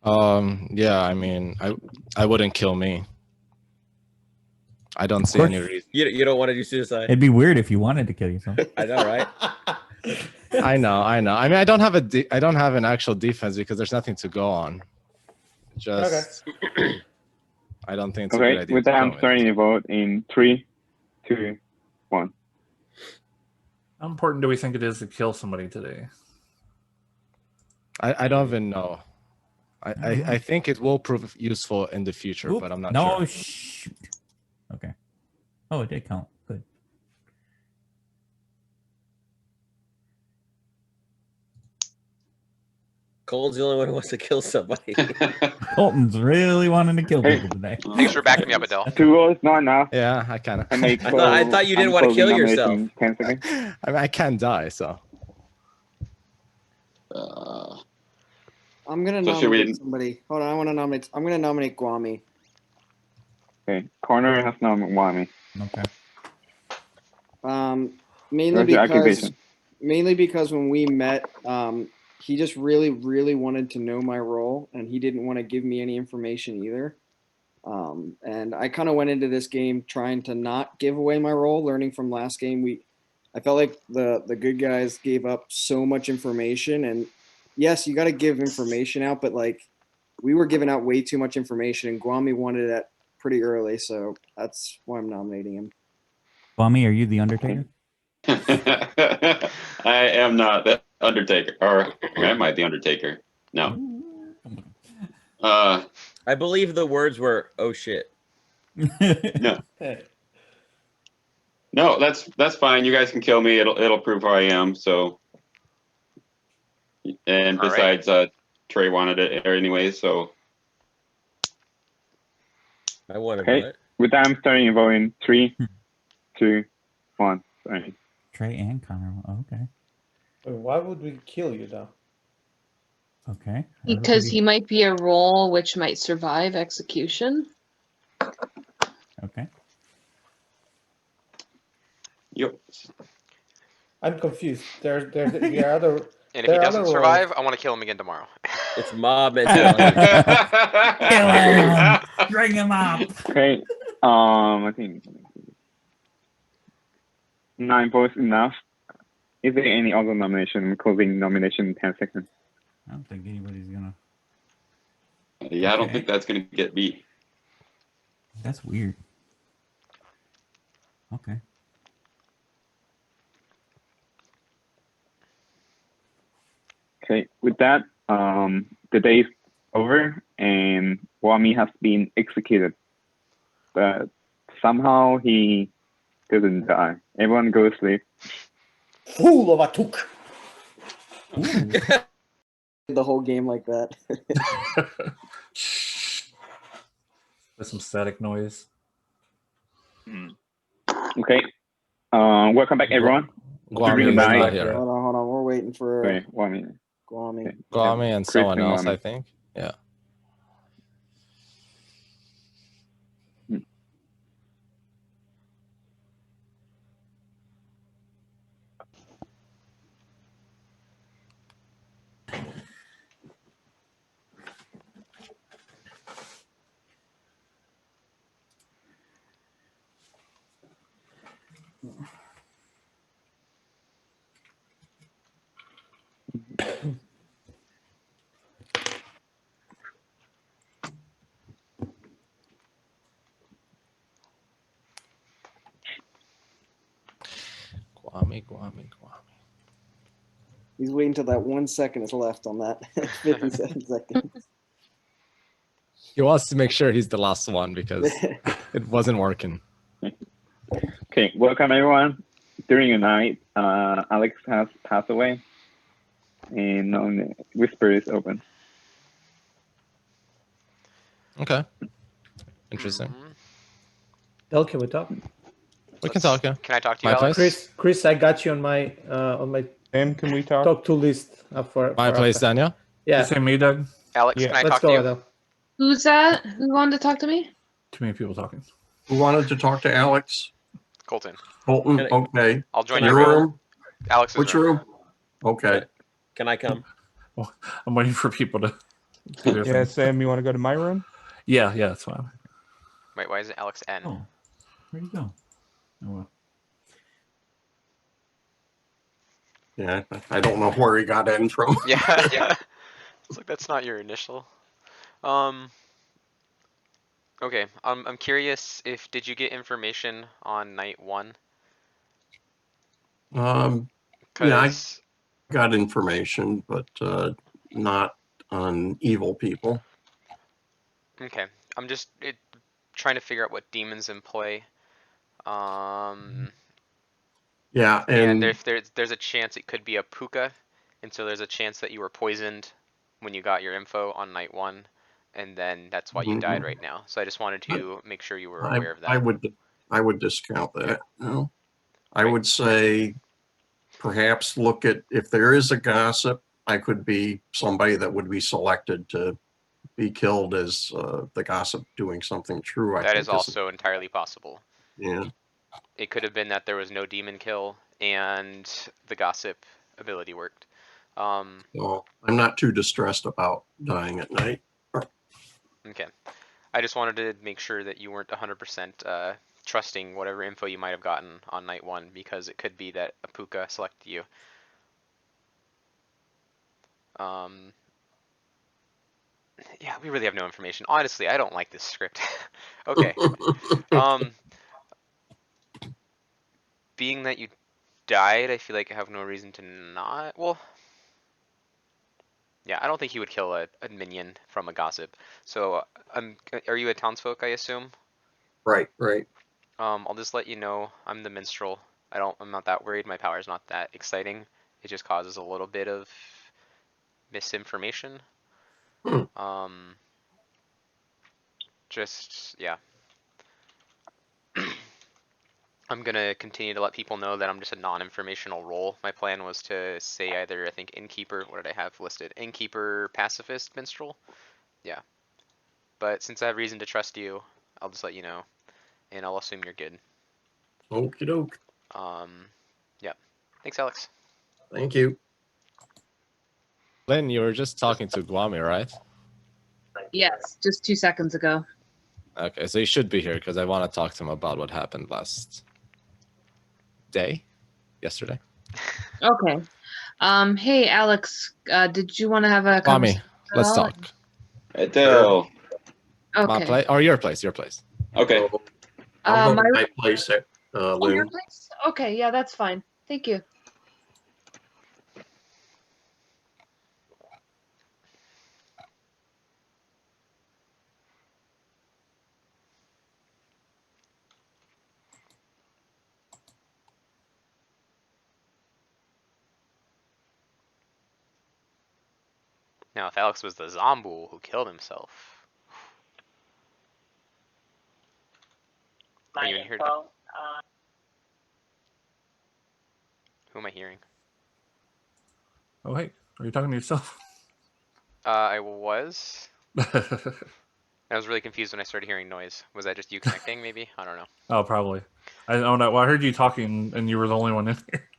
Yeah, I mean, I wouldn't kill me. I don't see course. any reason. You don't want to do suicide? It'd be weird if you wanted to kill yourself. I know, right? I know. I mean, I don't have I don't have an actual defense because there's nothing to go on. Just, I don't think it's a good Okay. idea. With to that, go I'm with starting the vote in 3, 2, 1. How important do we think it is to kill somebody today? I don't even know. I think it will prove useful in the future, Oop, but I'm not no, sure. shoot. Okay. Oh, it did count. Good. Cole's the only one who wants to kill somebody. Colton's really wanting to kill people today. Thanks for backing me up, Adele. 2 votes, not enough. Yeah, I kind of. I thought you didn't want to kill yourself. 10 seconds. I mean, I can't die, so. I'm gonna So should we- nominate somebody. Hold on, I'm gonna nominate Guami. Okay. Corner has nominated Wami. Okay. Mainly What's your because accusation? when we met, he just really wanted to know my role, and he didn't want to give me any information either. And I kind of went into this game trying to not give away my role, learning from last game. I felt like the good guys gave up so much information, and yes, you got to give information out, but like we were giving out way too much information, and Guami wanted that pretty early, so that's why I'm nominating him. Bummy, are you the Undertaker? I am not the Undertaker, or am I the Undertaker? No. I believe the words were "oh shit." No. No, that's fine. You guys can kill me. It'll prove who I am. So, and All besides, Trey wanted it anyway. So, I wanted Okay. it. With that, I'm starting the vote in 3, 2, 1. Sorry. Trey and Connor. Okay. Why would we kill you though? Okay. Because he might be a role which might survive execution. Okay. yep. I'm confused. There are other. And if there he are doesn't other survive, roles. I want to kill him again tomorrow. It's mob mentality. Kill him! Bring him up! Okay. I think 9 votes enough. Is there any other nomination? Closing nomination in 10 seconds. I don't think anybody's gonna. Yeah, I don't think that's going to get beat. That's weird. Okay. Okay, with that, the day is over and Wami has been executed. But somehow he doesn't die. Everyone go to sleep. Fool of a took. The whole game like that. There's some static noise. Okay. Welcome back, everyone. Guami is not here. Hold on. We're waiting for Wait, Wami. Guami. Guami and Chris someone and else, Guami. I think. Yeah. Guami. He's waiting till that 1 second is left on that 57 seconds. He wants to make sure he's the last one because it wasn't working. Okay, welcome everyone. During the night, Alex has passed away, and Whisper is open. Okay. Interesting. Del, can we talk? We can talk, yeah. Can I talk to you, My Alex? place? Chris, I got you on my Sam, can we talk? talk to list for My place, after. Daniel? Yeah. You say me, Doug? Alex, Yeah. can I Let's talk go, to you? Adele. Who's that? Who wanted to talk to me? Too many people talking. Who wanted to talk to Alex? Colton. Colton, Can I- okay. I'll join Your your room? Alex's Which room. room? Okay. Can I come? Well, I'm waiting for people to do their Yeah, thing. Sam, you want to go to my room? Yeah, that's fine. Wait, why is it Alex N? Oh, where'd you go? Oh well. Yeah, I don't know where he got in from. Yeah. It's like that's not your initial. Okay. I'm curious if did you get information on night 1? Yeah, I 'Cause- got information, but not on evil people. Okay. I'm just trying to figure out what demons in play. Yeah, And and if there's a chance it could be a puka, and so there's a chance that you were poisoned when you got your info on night 1, and then that's why you died right now. So I just wanted to make sure you were aware of that. I would discount that. No, I would say perhaps look at if there is a gossip. I could be somebody that would be selected to be killed as the gossip doing something true. That is also entirely possible. Yeah. It could have been that there was no demon kill and the gossip ability worked. So I'm not too distressed about dying at night. Okay. I just wanted to make sure that you weren't 100% trusting whatever info you might have gotten on night 1, because it could be that a puka selected you. Yeah, we really have no information. Honestly, I don't like this script. Okay. Being that you died, I feel like I have no reason to not. Well, yeah, I don't think he would kill a minion from a gossip. So, are you a townsfolk, I assume? Right. I'll just let you know I'm the minstrel. I'm not that worried. My power's not that exciting. It just causes a little bit of misinformation. Just, yeah. I'm gonna continue to let people know that I'm just a non-informational role. My plan was to say either, I think, innkeeper. What did I have listed? Innkeeper, pacifist, minstrel. Yeah. But since I have reason to trust you, I'll just let you know, and I'll assume you're good. Okie doke. Yeah. Thanks, Alex. Thank you. Lynn, you were just talking to Guami, right? Yes, just 2 seconds ago. Okay, so he should be here because I want to talk to him about what happened yesterday. Okay. Hey, Alex, did you want to have a Kwame, conversation? let's at all? talk. Adele. My Okay. place or your place? Your place. Okay. I'll go to my- my place, Oh, your Lou. place? Okay, yeah, that's fine. Thank you. Now, if Alex was the Zombool who killed himself, are you in here? Who am I hearing? Oh, hey, are you talking to yourself? I was. I was really confused when I started hearing noise. Was that just you connecting, maybe? I don't know. Oh, probably. I don't know. Well, I heard you talking, and you were the only one in here.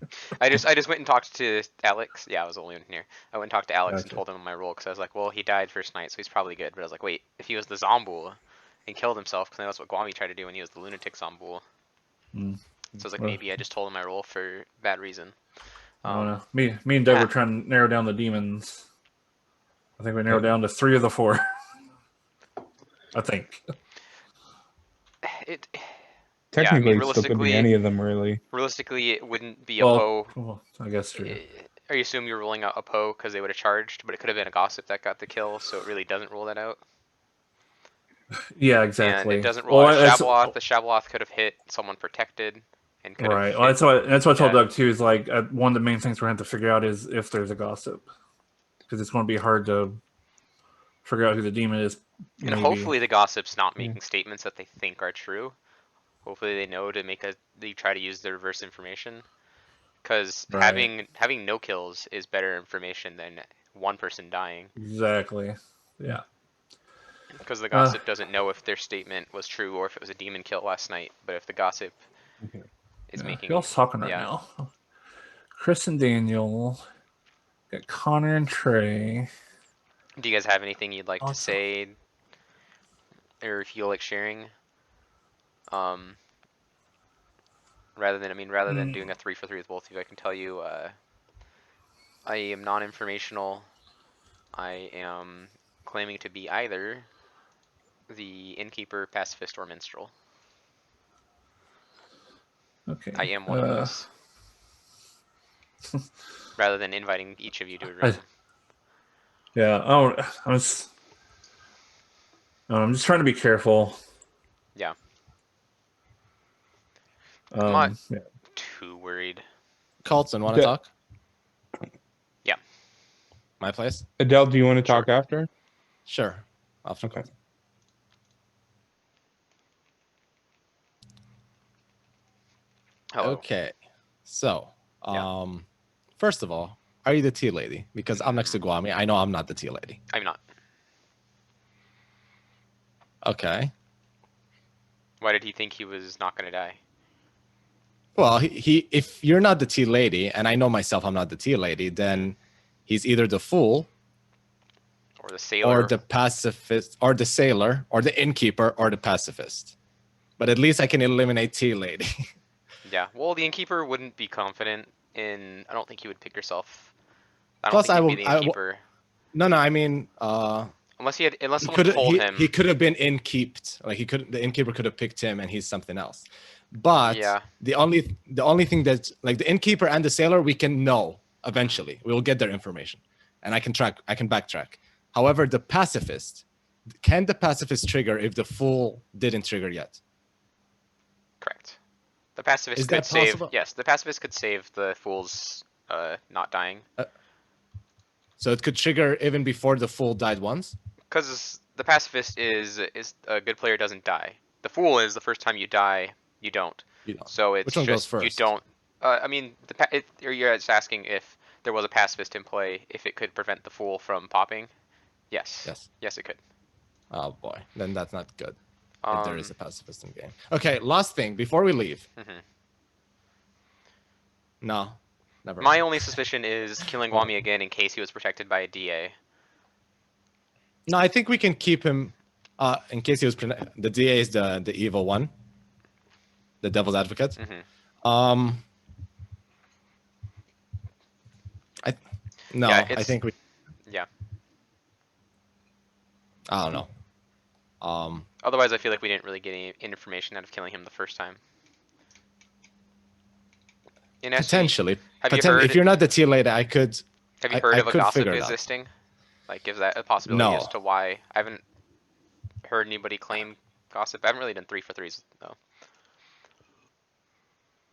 I just went and talked to Alex. Yeah, I was the only one here. I went and talked to Alex and Gotcha. told him my role because I was like, well, he died first night, so he's probably good. But I was like, wait, if he was the Zombool and killed himself, because that's what Guami tried to do when he was the lunatic Zombool. Mm. So I was like, Well, maybe I just told him my role for bad reason. I don't know. Me and Doug were trying to narrow down the demons. I think we narrowed down to 3 of the 4. I think. Technically, yeah, I mean, it still could be any of them, really. Realistically, it wouldn't be a Well, Poe. well, I guess true. Or you assume you're ruling out a Poe because they would have charged, but it could have been a Gossip that got the kill, so it really doesn't rule that out. Yeah, exactly. And it doesn't rule out a that's- Shabaloth. The Shabaloth could have hit someone protected. And could Right. have Well, hit, that's what I told Doug too. Is like one of the main things we're going to have to figure out is if there's a Gossip, because it's going to be hard to figure out who the demon is. And maybe. hopefully the Gossip's not making statements that they think are true. Hopefully they know to they try to use the reverse information. Because Right. having no kills is better information than one person dying. Exactly. Yeah. Because the Gossip doesn't know if their statement was true or if it was a demon kill last night. But if the Gossip is making... Who else talking right now? Chris and Daniel. Got Connor and Trey. Do you guys have anything you'd like to say? Or feel like sharing? Rather than doing a 3 for 3 with both of you, I can tell you I am non-informational. I am claiming to be either the Innkeeper, Pacifist, or Minstrel. Okay. I am one of those. Rather than inviting each of you to a room. Yeah. Oh, I'm just trying to be careful. Yeah. I'm not Yeah. too worried. Colton, want to talk? Yeah. My place? Adele, do you want to talk after? Sure. After. Okay. Hello. Okay. So, first of all, are you the tea lady? Because I'm next to Guami. I know I'm not the tea lady. I'm not. Okay. Why did he think he was not going to die? Well, he if you're not the tea lady, and I know myself I'm not the tea lady, then he's either the fool or the sailor or the pacifist or the sailor or the innkeeper or the pacifist. But at least I can eliminate tea lady. Yeah. Well, the Innkeeper wouldn't be confident in... I don't think he would pick yourself. I don't Plus, think I he'd will. be the Innkeeper. No, I mean, Unless someone could told him... he could have been innkeeped. Like the innkeeper could have picked him, and he's something else. But the only thing that like the innkeeper and the sailor we can know eventually. We will get their information, and I can backtrack. However, the pacifist, can the pacifist trigger if the fool didn't trigger yet? Correct. The pacifist Is could that save... possible? Yes, the pacifist could save the fool's not dying. So it could trigger even before the fool died once? Because the pacifist is a good player doesn't die. The fool is the first time you die, you don't. So it's Which one just goes you first? don't... I mean, you're just asking if there was a pacifist in play, if it could prevent the fool from popping? Yes. Yes, it could. Oh boy, then that's not good. If there is a pacifist in game. Okay, last thing before we leave. No, never. My only suspicion is killing Guami again in case he was protected by a DA. No, I think we can keep him in case he was. The DA is the evil one, the devil's advocate. No, Yeah, I it's- think we. Yeah. I don't know. Otherwise, I feel like we didn't really get any information out of killing him the first time. In SV, Potentially. have you heard? If you're not the tier leader, I could. Have you I- heard I of a could gossip figure it out. existing? Like, is that a possibility No. as to why? I haven't heard anybody claim gossip. I haven't really done 3 for 3s though.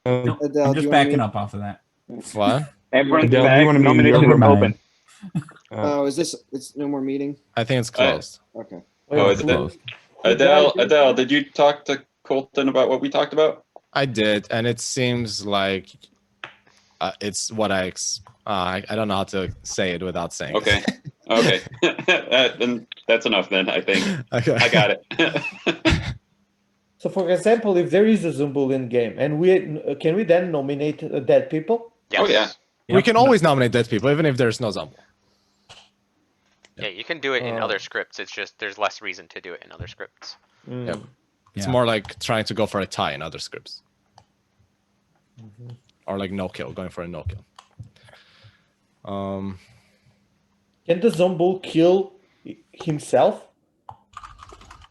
Nope, Adele, I'm do just you wanna backing meet- up off of that. What? Everyone's Adele, do back. you wanna meet in Nomination your is room? open. Oh, is this? It's no more meeting. I think it's closed. Okay. Oh, is it? Adele, did you talk to Colton about what we talked about? I did, and it seems like it's what I don't know how to say it without saying. Okay. Okay. Then that's enough. Then I think Okay. I got it. So, for example, if there is a Zumbul in game, and can we then nominate dead people? Oh yeah. We can always nominate dead people, even if there's no Zumble. Yeah, you can do it in Oh. other scripts. It's just there's less reason to do it in other scripts. Yep. It's Yeah. more like trying to go for a tie in other scripts. Or like no kill, going for a no kill. Can the Zumbul kill himself?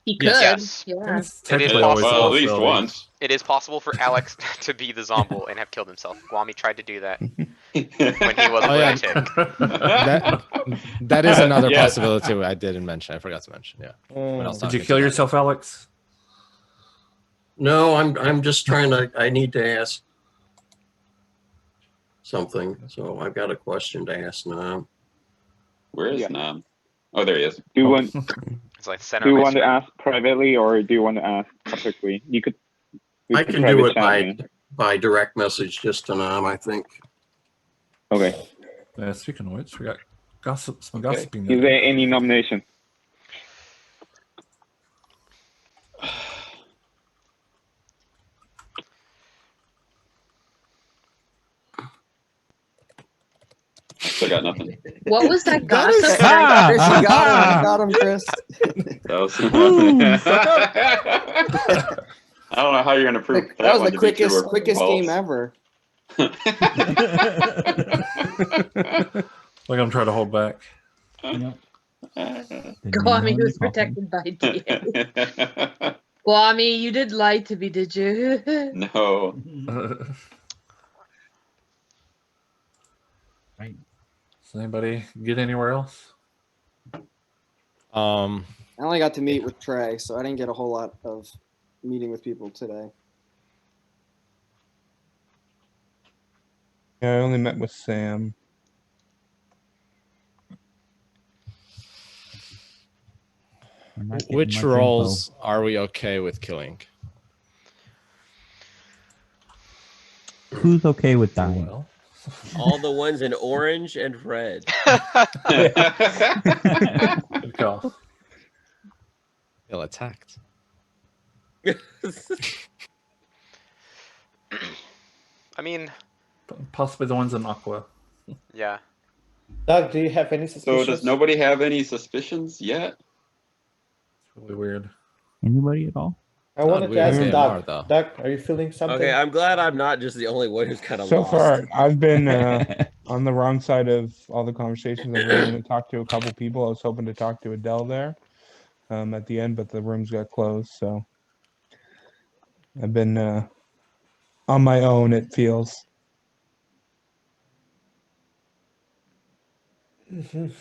He could. Yes. Yeah. It is Technically always possible. Well, at least possibility. once. It is possible for Alex to be the Zomble and have killed himself. Guami tried to do that when he was a Oh, yeah. lunatic. That is another Yeah. possibility I didn't mention. I forgot to mention. Yeah. When I was Did you talking kill to yourself, Alex? No, I'm just trying to. I need to ask something. So I've got a question to ask now. Where is Nam? Oh, there he is. Do you want? It's like center. Do you of my want to screen. ask privately or do you want to ask publicly? You could. we I could can do private it chat me. by direct message just to Nam, I think. Okay. Yeah, speaking of which, we got some Okay. gossiping. to Is do. there any nomination? Still got nothing. What was that That is- gossip? Chris, you got him, Chris. That was. I don't know how you're gonna prove that, That was one the to be true or quickest false. game ever. Like I'm trying to hold back. Yep. Guami was protected by DA. Guami, you did lie to me, did you? No. Right. Does anybody get anywhere else? I only got to meet with Trey, so I didn't get a whole lot of meeting with people today. Yeah, I only met with Sam. I'm not getting Which much roles are we okay with killing? info. Who's okay with dying? Well, All the ones in orange and red. good call. Feel attacked. I mean, Possibly the ones in Aqua. yeah. Doug, do you have any So suspicions? does nobody have any suspicions yet? It's really weird. Anybody at all? I wanted we to ask have Doug. AMR, though. Doug, are you feeling something? Okay, I'm glad I'm not just the only one who's kind of So lost. far, I've been on the wrong side of all the conversations. I've only talked to a couple people. I was hoping to talk to Adele there at the end, but the rooms got closed. So I've been on my own, it feels. Mhm.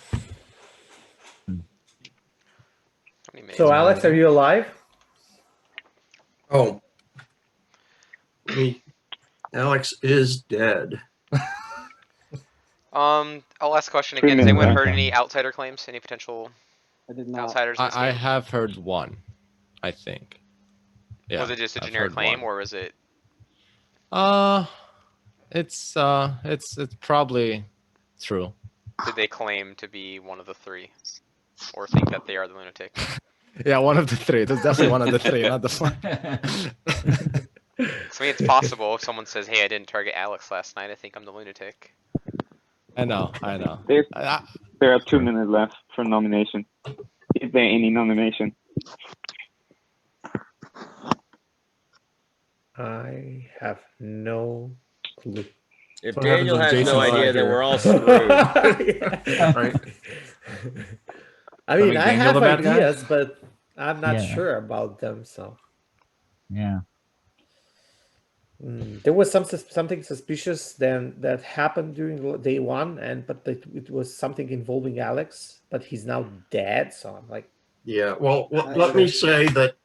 How many minutes So, do we Alex, have? are you alive? Oh, Alex is dead. I'll ask a question 3 again. Has anyone minutes. heard any outsider claims? Any potential I did not. outsiders in this I game? have heard one, I think. Yeah, Was it just a I've generic heard claim, one. or was it? It's probably true. Did they claim to be one of the three, or think that they are the lunatic? Yeah, one of the three. There's definitely one of the three, not the four. So, I mean, it's possible if someone says, "Hey, I didn't target Alex last night. I think I'm the lunatic." I know. There are 2 minutes left for nomination. Is there any nomination? I have no clue. If What happens Daniel when has Jason's no not idea, then here? we're all screwed. Right. I mean, make I Daniel have the bad guy? ideas, but I'm not Yeah. sure about them. So Yeah. there was something suspicious then that happened during day one, but it was something involving Alex, but he's now dead. So I'm like, Yeah, well, let me say that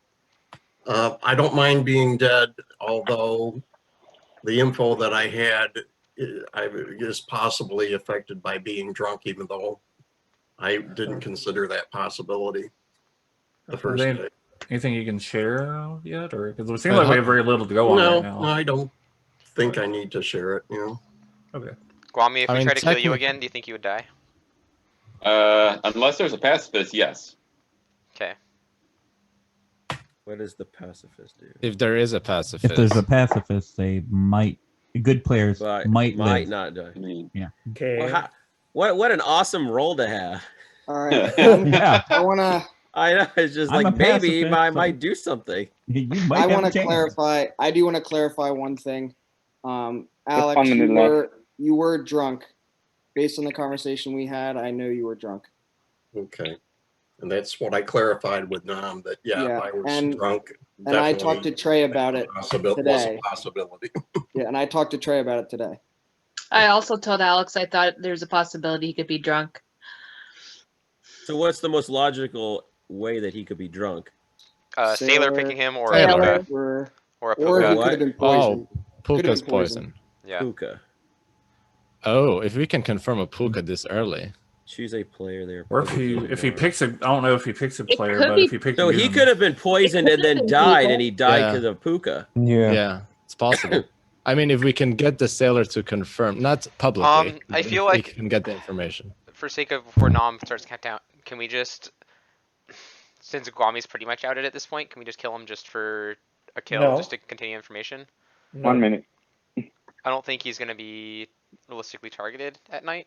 I don't mind being dead, although the info that I had is possibly affected by being drunk, even though I didn't consider that possibility the first day. Anything you can share yet, or because it seems like we have very little to go on right now? No, I don't think I need to share it. Okay. Guami, if I we mean, try to kill you technically- again, do you think you would die? Unless there's a pacifist, yes. Okay. What does the pacifist do? If there is a pacifist, If there's a pacifist, they might. Good players But might might live. not die. I mean, Yeah. okay, Well, what an awesome role to have. All right. Yeah. I wanna I know, it's just I'm like a maybe pacifist, I so- might do something. You might I have want a to chance. clarify. I do want to clarify one thing. Alex, 1 minute left. you were drunk. Based on the conversation we had, I know you were drunk. Okay. And that's what I clarified with Nam, that, Yeah, if I was and- drunk. And I talked to definitely Trey about it was a today. possibility. Yeah, and I talked to Trey about it today. I also told Alex I thought there's a possibility he could be drunk. So what's the most logical way that he could be drunk? Sailor picking him or a Sailor. puka. Or a Or puka. he could have been poisoned. Oh, Puka's been poison. poison. Yeah. Puka. Oh, if we can confirm a Puka this early. Choose a player there. Or if he picks a, I don't know if he picks a player, could but be- if he picks, So a he human- could have been poisoned and then been died, people. and he died Yeah. because of Puka. Yeah, it's possible. I mean, if we can get the sailor to confirm, not publicly. I but feel if like- we can get the information. For sake of before Nom starts countdown, can we just, since Guami's pretty much outed at this point, can we just kill him just for a kill, No. just to continue information? no. 1 minute. I don't think he's gonna be realistically targeted at night.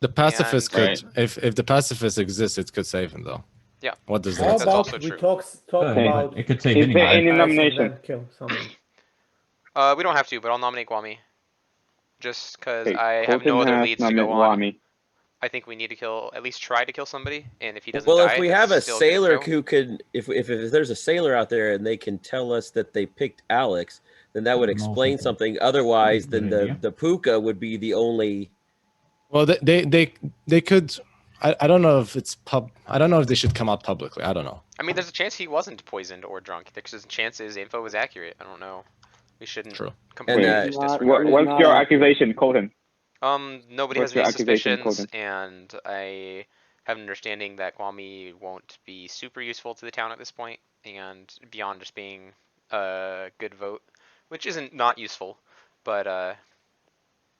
The pacifist And- could, if the pacifist exists, it could save him though. Yeah. What does How that That's say? about also we true. talk Good, about but it could save Is there anyone. any guys and nomination? then kill someone? We don't have to, but I'll nominate Guami. Just because Okay, I have no Colton other has leads to go nominated on. Wami. I think we need to kill, at least try to kill somebody, and if he doesn't Well, die, if we that's have a still good to sailor go. who could, if there's a sailor out there and they can tell us that they picked Alex, then that would I don't know if explain that's- something. Otherwise, that's a then good idea. the Puka would be the only. Well, they could. I don't know if it's I don't know if they should come out publicly. I don't know. I mean, there's a chance he wasn't poisoned or drunk. There's a chance his info was accurate. I don't know. We shouldn't True. completely And, just Not- disregard it. What's not your a- accusation, Colton? Nobody What's has any your accusation, suspicions, Colton? and I have an understanding that Guami won't be super useful to the town at this point, and beyond just being a good vote, which isn't not useful, but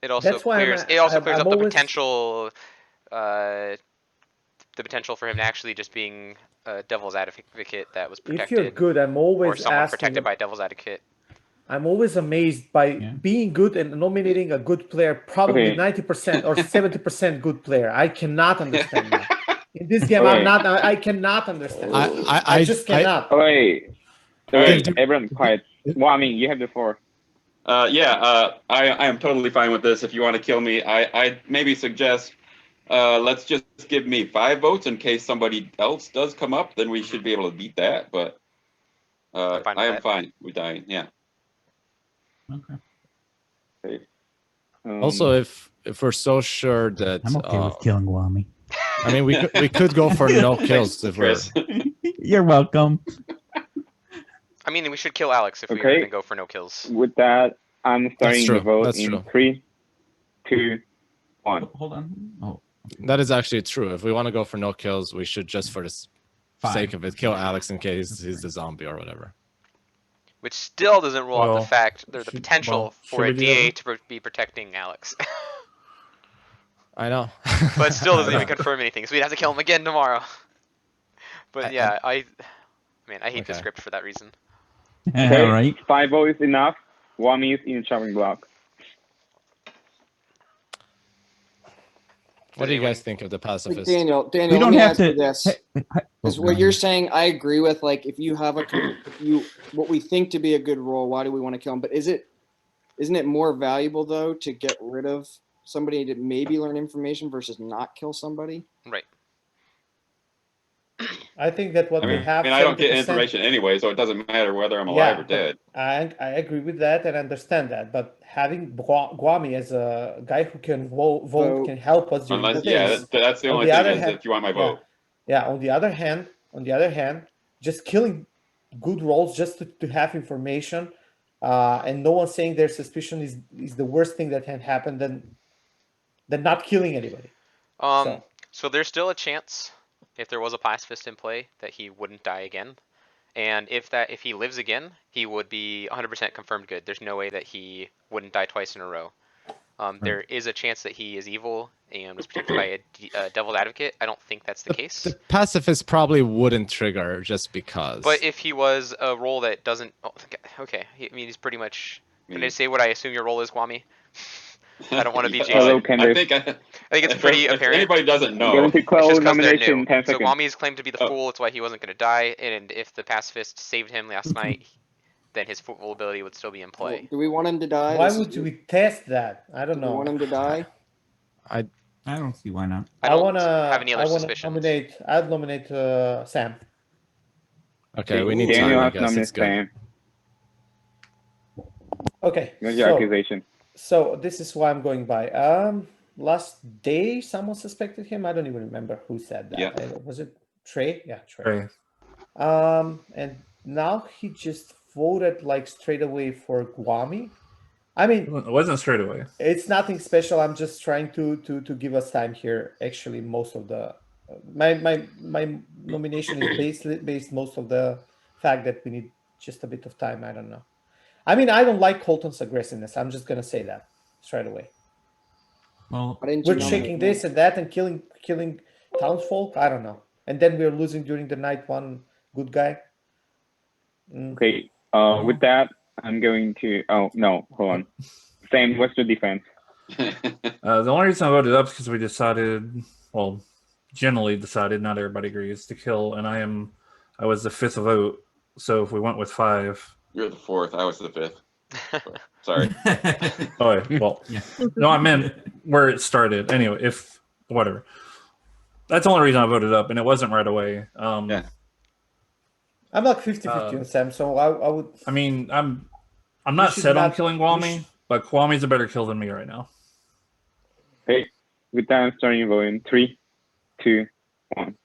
it also That's why I'm clears a- it also I'm- clears I'm up the always- potential for him actually just being a devil's advocate that was If you're protected, good, I'm or always someone asking. protected by devil's advocate. I'm always amazed by Yeah. being good and nominating a good player, probably Okay. 90% or 70% good player. I cannot understand that. In this game, Okay. I cannot understand. I just cannot. Oh, wait. Wait, If- everyone quiet. Wami, you have the floor. I am totally fine with this. If you want to kill me, I maybe suggest let's just give me 5 votes in case somebody else does come up. Then we should be able to beat that. But I'm fine with I am that. fine with dying. Yeah. Okay. Also, if we're so sure that I'm okay with killing Guami. I mean, we could go for no kills if we're. Chris. You're welcome. I mean, we should kill Alex if we were Okay. gonna go for no kills. With that, I'm starting true, the vote that's in true. 3, 2, 1. Hold on. Oh, That is actually true. If we want to go for no kills, we should just for the fine. sake of it kill Alex in case he's the zombie or whatever. Which still doesn't rule out Well, the fact there's the should- potential well, for should a we do DA that? to be protecting Alex, I know. but still doesn't I even know. confirm anything. So we'd have to kill him again tomorrow. But I- yeah, I hate the Okay. script for that reason. Okay. All right. 5 votes enough. Wami is in chopping block. What do you guys think of the pacifist? Daniel, We let don't me have ask you to. this. Oh, Is go what you're ahead. saying, I agree with. Like, if you have what we think to be a good role, why do we want to kill him? But is it Isn't it more valuable though to get rid of somebody to maybe learn information versus not kill somebody? Right. I think that what I we mean, have. I don't get 70%. information anyway, so it doesn't matter whether I'm Yeah, alive or dead. I agree with that and understand that, but having Guami as a guy who can vote can help us during Unless, the yeah, days. that's the On only the thing other is hand- if you want my yeah, vote. Yeah. On the other hand, just killing good rolls just to have information, and no one saying their suspicion is the worst thing that can happen than not killing anybody. So there's still a chance, if there was a pacifist in play, that he wouldn't die again. And if he lives again, he would be 100% confirmed good. There's no way that he wouldn't die twice in a row. There is a chance that he is evil and was protected by a devil's advocate. I don't think that's the case. The pacifist probably wouldn't trigger just because. But if he was a role that doesn't, okay, I mean he's pretty much. Can I say what I assume your role is, Guami? I don't want to be Hello, Jason. Candace. I think it's pretty if apparent. anybody doesn't know, Going to It's close just 'cause they're nomination new. in 10 So seconds. Guami's claimed to be the fool. That's why he wasn't going to die. And if the pacifist saved him last night, then his fool ability would still be in play. Do we want him to die? Why This would is- we test that? I don't Do we know. want him to die? I don't see why not. I don't wanna have any other I wanna suspicions. nominate. I'd nominate Sam. Okay, we need Daniel time. I has guess nominated it's good. Sam. Okay. What's your accusation? So this is why I'm going by. Last day someone suspected him. I don't even remember who said that. Yeah. Was it Trey? Yeah, Trey. And now he just voted like straight away for Guami. I mean, It wasn't straight away. it's nothing special. I'm just trying to give us time here. Actually, most of the my nomination is based most of the fact that we need just a bit of time. I don't know. I mean, I don't like Colton's aggressiveness. I'm just gonna say that straight away. Well, Why didn't you We're nominate shaking me? this and that and killing townsfolk. I don't know. And then we're losing during the night one good guy. Okay, with that, I'm going to. Oh no, hold on. Sam, what's the defense? The only reason I voted up is because we decided, well, generally decided, not everybody agrees, to kill, and I was the fifth vote. So if we went with 5, You're the fourth. I was the fifth. Sorry. oh well, Yeah. no, I meant where it started. Anyway, if whatever, that's the only reason I voted up, and it wasn't right away. Yeah. I'm like 50-50 on Sam, so I would. I mean, I'm not should set on not- killing we Guami, should- but Guami's a better kill than me right now. Okay, with that, I'm starting voting. 3, 2, 1.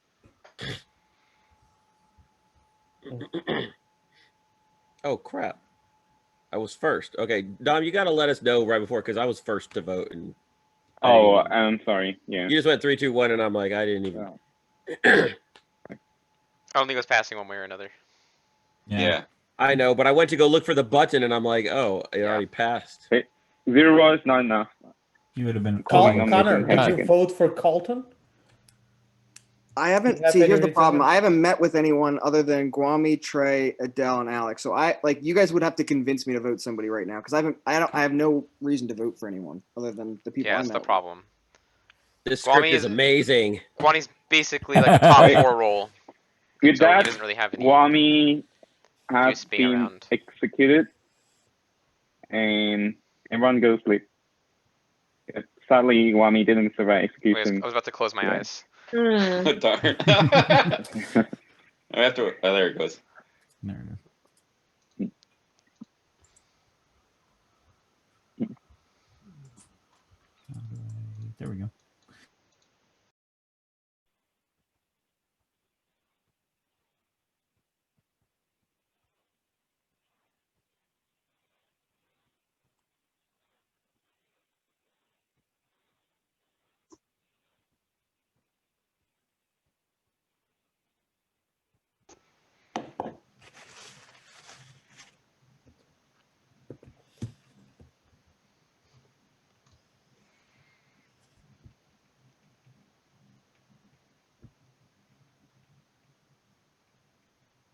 Oh crap! I was first. Okay, Dom, you got to let us know right before because I was first to vote, and Oh, I'm sorry. Yeah. you just went 3, 2, 1, and I'm like, I didn't even. I don't think it was passing one way or another. Yeah. I know, but I went to go look for the button, and I'm like, oh, it already passed. 0 is not enough. You would have been. Calling Connor, nomination in 10 did you seconds. vote for Colton? I haven't. You have See, any here's the reason problem. to- I haven't met with anyone other than Guami, Trey, Adele, and Alex. So you guys would have to convince me to vote somebody right now because I have no reason to vote for anyone other than the people Yeah, I that's met. the with. problem. This script Guami is amazing. Guami's basically like a top 4 role. With So he that, doesn't really have any. Guami has Just being been around. executed, and everyone goes sleep. Sadly, Guami didn't survive Wait, I execution. was about to close my Yeah. eyes. Darn. I have to. Oh, there it goes. There it is. There we go.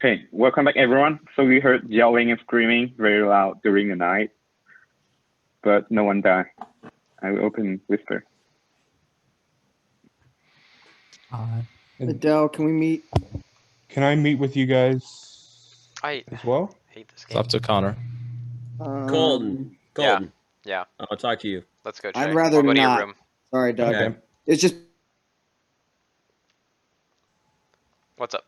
Okay, welcome back, everyone. So we heard yelling and screaming very loud during the night, but no one died. I will open whisper. Adele, can we meet? Can I meet with you guys I as well? hate this It's game. up to Connor. Colton. Colton. Yeah. I'll talk to you. Let's go check. I'd rather I'll go to your not. room. Sorry, Doug. Okay. It's just What's up?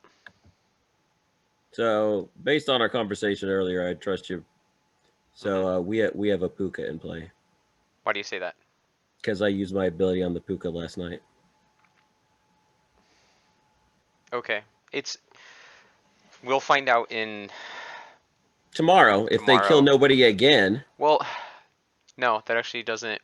So, based on our conversation earlier, I trust you. So we have a Puka in play Why do you say that? because I used my ability on the Puka last night. Okay. We'll find out in Tomorrow, if they kill nobody again. Well, no, that actually doesn't.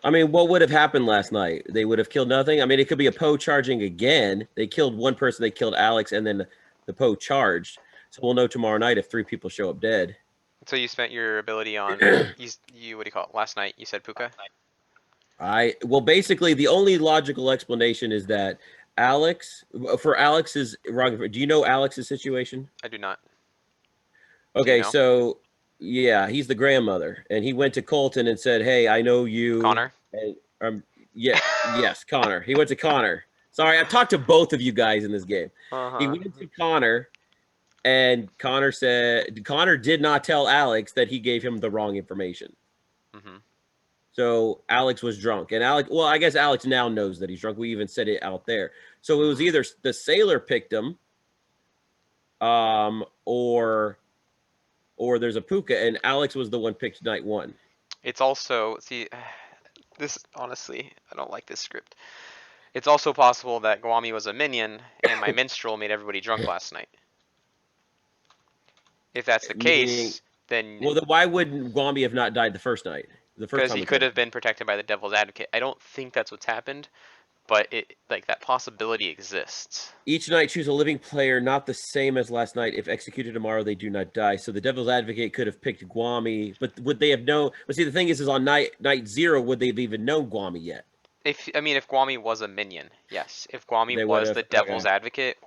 I mean, what would have happened last night? They would have killed nothing. I mean, it could be a Poe charging again. They killed one person. They killed Alex, and then the Poe charged. So we'll know tomorrow night if 3 people show up dead. So you spent your ability on you what do you call it? Last night you said Puka? Well, basically the only logical explanation is that Alex's wrong. Do you know Alex's situation? I do not. Okay, you know? so yeah, he's the grandmother, and he went to Colton and said, "Hey, I know you." Connor? And, yes, Connor. He went to Connor. Sorry, I've talked to both of you guys in this game. He went to Connor, and Connor did not tell Alex that he gave him the wrong information. So Alex was drunk, and I guess Alex now knows that he's drunk. We even said it out there. So it was either the sailor picked him, or there's a Puka, and Alex was the one picked night 1. It's also this honestly, I don't like this script. It's also possible that Guami was a minion and my minstrel made everybody drunk last night. If that's the case, then why wouldn't Guami have not died the first night? Because he could have been protected by the Devil's Advocate. I don't think that's what's happened, but that possibility exists. Each night choose a living player, not the same as last night. If executed tomorrow, they do not die. So the Devil's Advocate could have picked Guami, but would they have known? But see, the thing is on night 0, would they have even known Guami yet? If Guami was a minion, yes. If Guami was the Devil's Advocate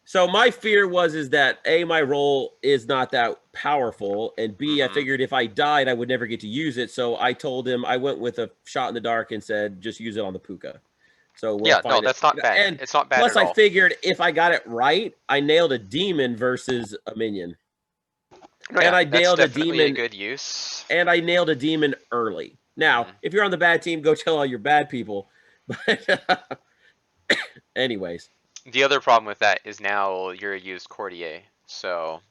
So my fear is that A, my role is not that powerful, and B, I figured if I died, I would never get to use it. So I told him, I went with a shot in the dark and said, just use it on the Puka. So that's not bad. And it's not bad plus, at all. I figured if I got it right, I nailed a demon versus a minion. And I nailed a demon. A good use. And I nailed a demon early. Now, if you're on the bad team, go tell all your bad people. But anyways. The other problem with that is now you're a used courtier, so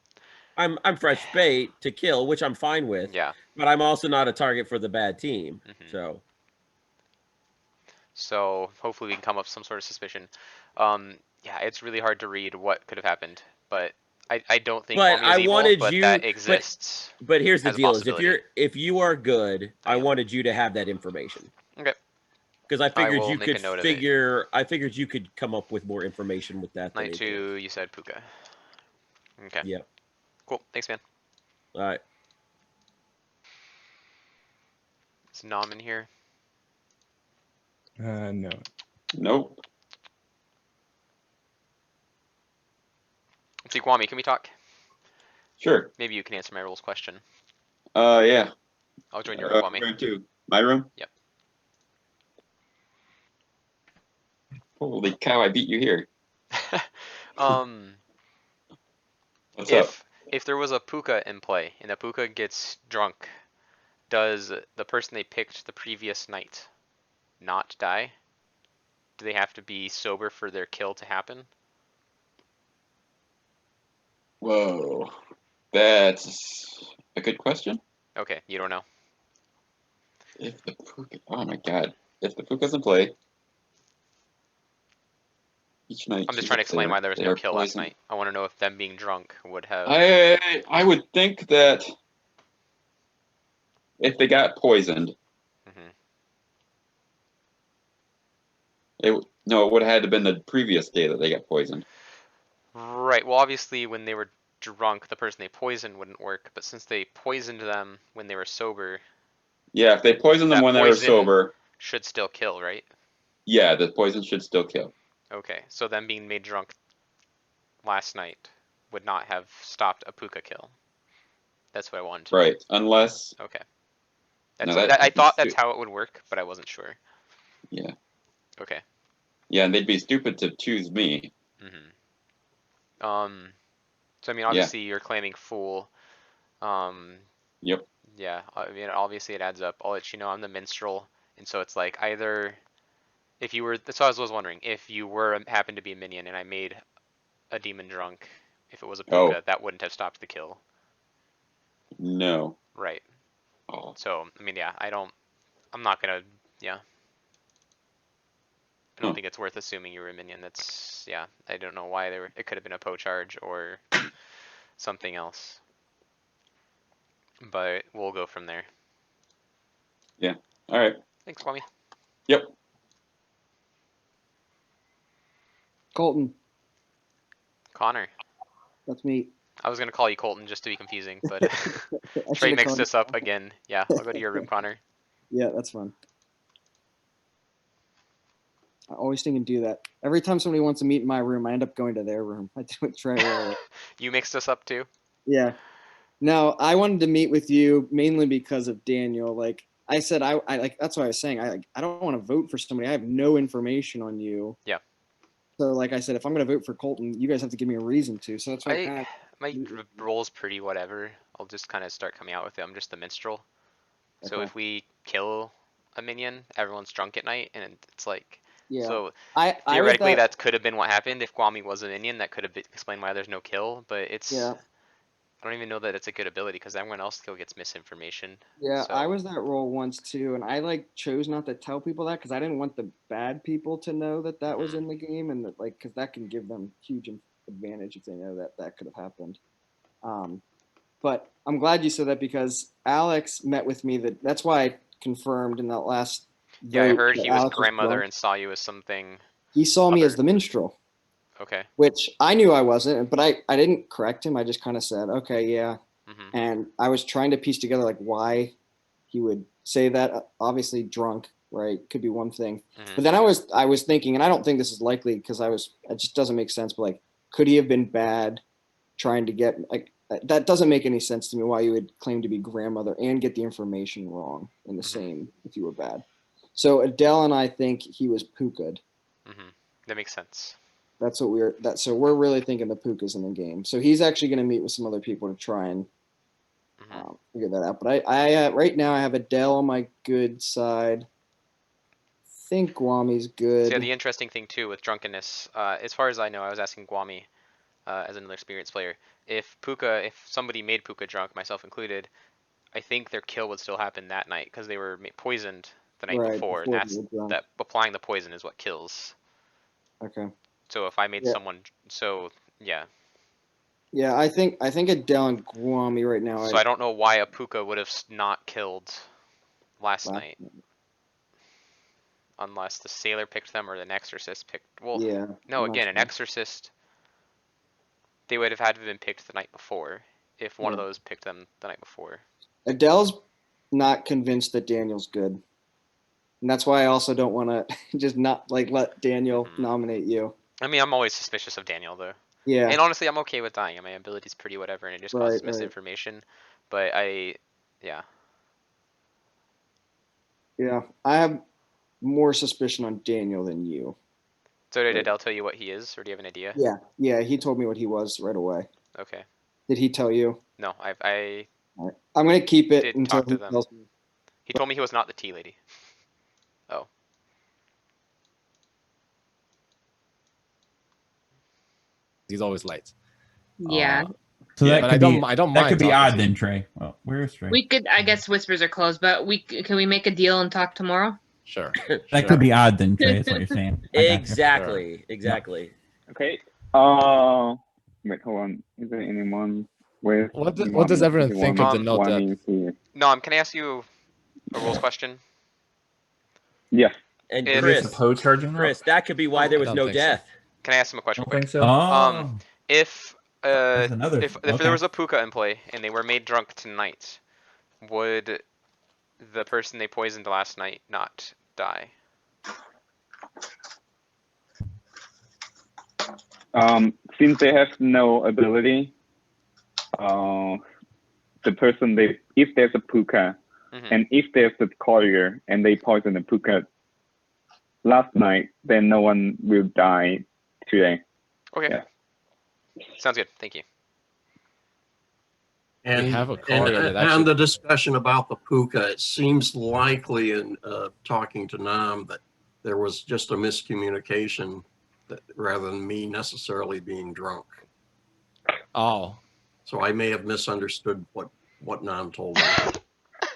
I'm fresh bait to kill, which I'm fine with. Yeah. But I'm also not a target for the bad team. So hopefully we can come up with some sort of suspicion. Yeah, it's really hard to read what could have happened, but I don't think that exists. But here's the deal: is if you are good, I wanted you to have that information. Okay. Because I figured you could I figured you could come up with more information with that. Night 2, you said Puka. Okay. Yep. Cool. Thanks, man. All right. Is Nom in here? No. Nope. See, Guami, can we talk? Sure. Maybe you can answer my rules question. Yeah. I'll join your room, Guami. Going to my room? Yep. Holy cow, I beat you here. What's up? If there was a Puka in play and the Puka gets drunk, does the person they picked the previous night not die? Do they have to be sober for their kill to happen? Whoa. That's a good question. Okay, you don't know. If the Puka, oh my god. If the Puka's in play, each night. I'm just trying to explain why there was no kill last night. I want to know if them being drunk would have. I would think that if they got poisoned, it would have had to been the previous day that they got poisoned. Right. Well, obviously, when they were drunk, the person they poisoned wouldn't work. But since they poisoned them when they were sober. Yeah, if they poisoned them when they were sober, should still kill, right? Yeah, the poison should still kill. Okay, so them being made drunk last night would not have stopped a Puka kill. That's what I wanted to know. Right, unless... Okay. I thought that's how it would work, but I wasn't sure. Yeah. Okay. Yeah, and they'd be stupid to choose me. So I mean, obviously you're claiming Fool. Yep. Yeah, I mean, obviously it adds up. I'll let you know I'm the minstrel, and so it's like either if you were. That's what I was wondering. If you were happened to be a minion and I made a demon drunk, if it was a puka, that wouldn't have stopped the kill. No. Right. Oh. So I mean, yeah, I'm not gonna. Yeah. I don't think it's worth assuming you were a minion. That's yeah. I don't know why it could have been a po charge or something else. But we'll go from there. Yeah. All right. Thanks, Kwame. Yep. Colton. Connor. That's me. I was gonna call you Colton just to be confusing, but Trey mixed us up again. Yeah, I'll go to your room, Connor. Yeah, that's fun. I always think and do that. Every time somebody wants to meet in my room, I end up going to their room. I do it Trey. You mixed us up too? Yeah. No, I wanted to meet with you mainly because of Daniel. Like I said, I like that's what I was saying. I don't want to vote for somebody. I have no information on you. Yeah. So like I said, if I'm gonna vote for Colton, you guys have to give me a reason to. So that's why my role's pretty whatever. I'll just kind of start coming out with it. I'm just the minstrel. So Okay. if we kill a minion, everyone's drunk at night, and it's like. Yeah. So I theoretically, that could have been what happened. If Kwame was a minion, that could have explained why there's no kill. But it's. Yeah. I don't even know that it's a good ability because everyone else still gets misinformation. Yeah, so. I was that role once too, and I like chose not to tell people that because I didn't want the bad people to know that that was in the game, and that like because that can give them huge advantage if they know that that could have happened. But I'm glad you said that because Alex met with me. That's why I confirmed in that last. Yeah, I heard that he was Alex grandmother drunk. and saw you as something. He saw me as the minstrel. Okay. Which I knew I wasn't, but I didn't correct him. I just kind of said, okay, yeah. And I was trying to piece together like why he would say that. Obviously drunk, right? Could be one thing. But then I was thinking, and I don't think this is likely because it just doesn't make sense. But like, could he have been bad trying to get like that doesn't make any sense to me why you would claim to be grandmother and get the information wrong in the same if you were bad. So Adele and I think he was Puka'd. That makes sense. That's what so we're really thinking the Puka's in the game. So he's actually going to meet with some other people to try and figure that out. But I right now I have Adele on my good side. I think Guami's good. So yeah, the interesting thing too with drunkenness, as far as I know, I was asking Guami, as another experienced player, if somebody made Puka drunk, myself included, I think their kill would still happen that night because they were poisoned the night before, and that applying the poison is what kills. Okay. So if I made someone, yeah. Yeah, I think Adele and Guami right now. So I don't know why a Puka would have not killed last night. Unless the sailor picked them or an exorcist picked. Well, yeah. No, again, an exorcist. They would have had to have been picked the night before if one of those picked them the night before. Adele's not convinced that Daniel's good, and that's why I also don't want to just not like let Daniel nominate you. I mean, I'm always suspicious of Daniel though. Yeah. And honestly, I'm okay with dying. My ability's pretty whatever, and it just causes misinformation. But yeah. Yeah, I have more suspicion on Daniel than you. So did Adele tell you what he is, or do you have an idea? Yeah, he told me what he was right away. Okay. Did he tell you? No, All right. I'm gonna keep it until he tells me. He told me he was not the tea lady. Oh. He's always late. Yeah. So that could be, I don't that mind could be talking odd to then, you. Trey. Well, where's Trey? We could, I guess whispers are closed, but can we make a deal and talk tomorrow? Sure. That could be odd then, Trey. That's what you're saying. Exactly. Exactly. Okay. Wait, hold on. Is there anyone with? What does everyone think of the note that? No, can I ask you a rules question? Yes. And If- Chris, that could be why there was no death. Can I ask him a question? Quick? Oh. If another- if okay. there was a Puka in play and they were made drunk tonight, would the person they poisoned last night not die? Since they have no ability, the person if there's a Puka, and if there's a courier and they poison the Puka last night, then no one will die today. Okay. Yeah. Sounds good. Thank you. And, have a card that and actually- the discussion about the puka, it seems likely in talking to Nam that there was just a miscommunication rather than me necessarily being drunk. Oh. So I may have misunderstood what Nam told me.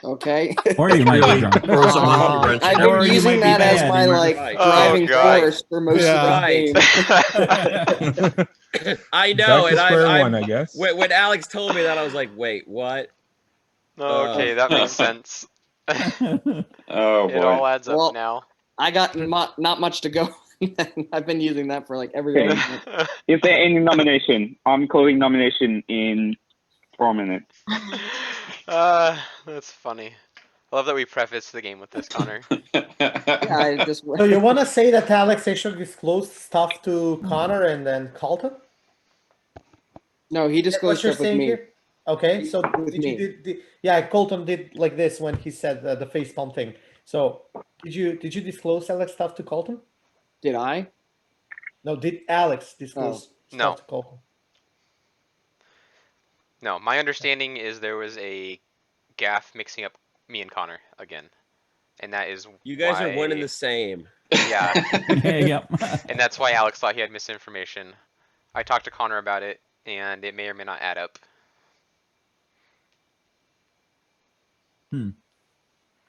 Okay. Or you might be drunk. Throws a monkey wrench in I've it. been Or you using might be that as bad my and you're like right. driving God. force for most Yeah. of the game. I Back know, to and square I one, I guess. when Alex told me that, I was like, wait, what? Okay, that makes sense. Oh It all boy. adds up Well, now. I got not much to go. I've been using that for like every Okay. argument. Is there any nomination? I'm calling nomination in 4 minutes. That's funny. I love that we preface the game with this, Connor. Yeah, I just So you want to say that Alex actually disclosed stuff to Connor and then Carlton? no, he Is that disclosed what you're stuff with saying me. here? Okay, so With did me. you yeah, Colton did like this when he said the facepalm thing. So did you disclose Alex stuff to Colton? Did I? No, did Alex disclose No. stuff to Colton? No, my understanding is there was a gaff mixing up me and Connor again. And that is You guys are one and why- the same. Yeah. Yep. And that's why Alex thought he had misinformation. I talked to Connor about it, and it may or may not add up.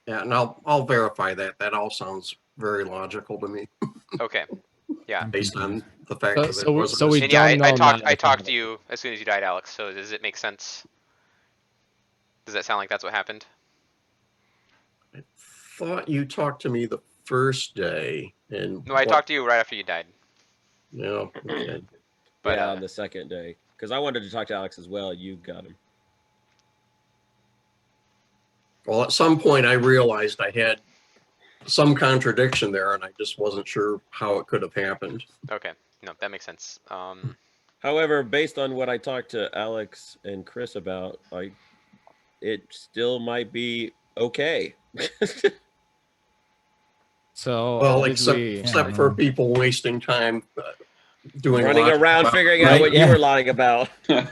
Yeah, and I'll verify that. That all sounds very logical to me, Okay. Yeah. based on the fact So- that so it we- wasn't. so we And yeah, I don't know talked. now I if talked I- to you as soon as you died, Alex. So does it make sense? Does that sound like that's what happened? thought you talked to me the first day, and No, I talked to you right after you died. Yeah, okay. But yeah, on the second day, because I wanted to talk to Alex as well. You got him. Well, at some point I realized I had some contradiction there, and I just wasn't sure how it could have happened. Okay, no, that makes sense. However, based on what I talked to Alex and Chris about, it still might be okay. So Well, did except we- except for people wasting time doing Running logic around about- figuring out what you were lying about. Connor,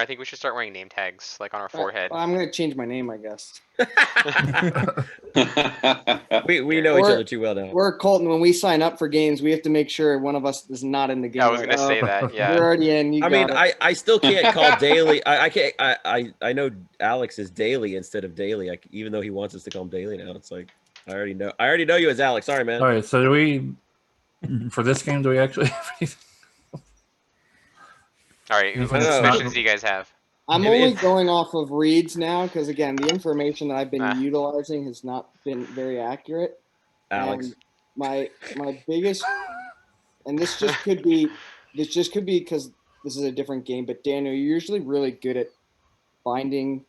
I think we should start wearing name tags like on our forehead. I'm gonna change my name, I guess. We know each Or- other too well now. We're Colton. When we sign up for games, we have to make sure one of us is not in the game. I was Like, gonna say that, yeah. You're already in. You I mean, got it. I still can't call daily. I can't. I know Alex is daily instead of daily. Even though he wants us to call him daily now, it's like I already know you as Alex. Sorry, man. All right, so do we for this game? Do we actually? All right, If what it's not- suspicions do you guys have? I'm If- only if- going off of reads now because again, the information that I've been Ah. utilizing has not been very accurate. Alex. And my biggest, and this just could be because this is a different game. But Daniel, you're usually really good at finding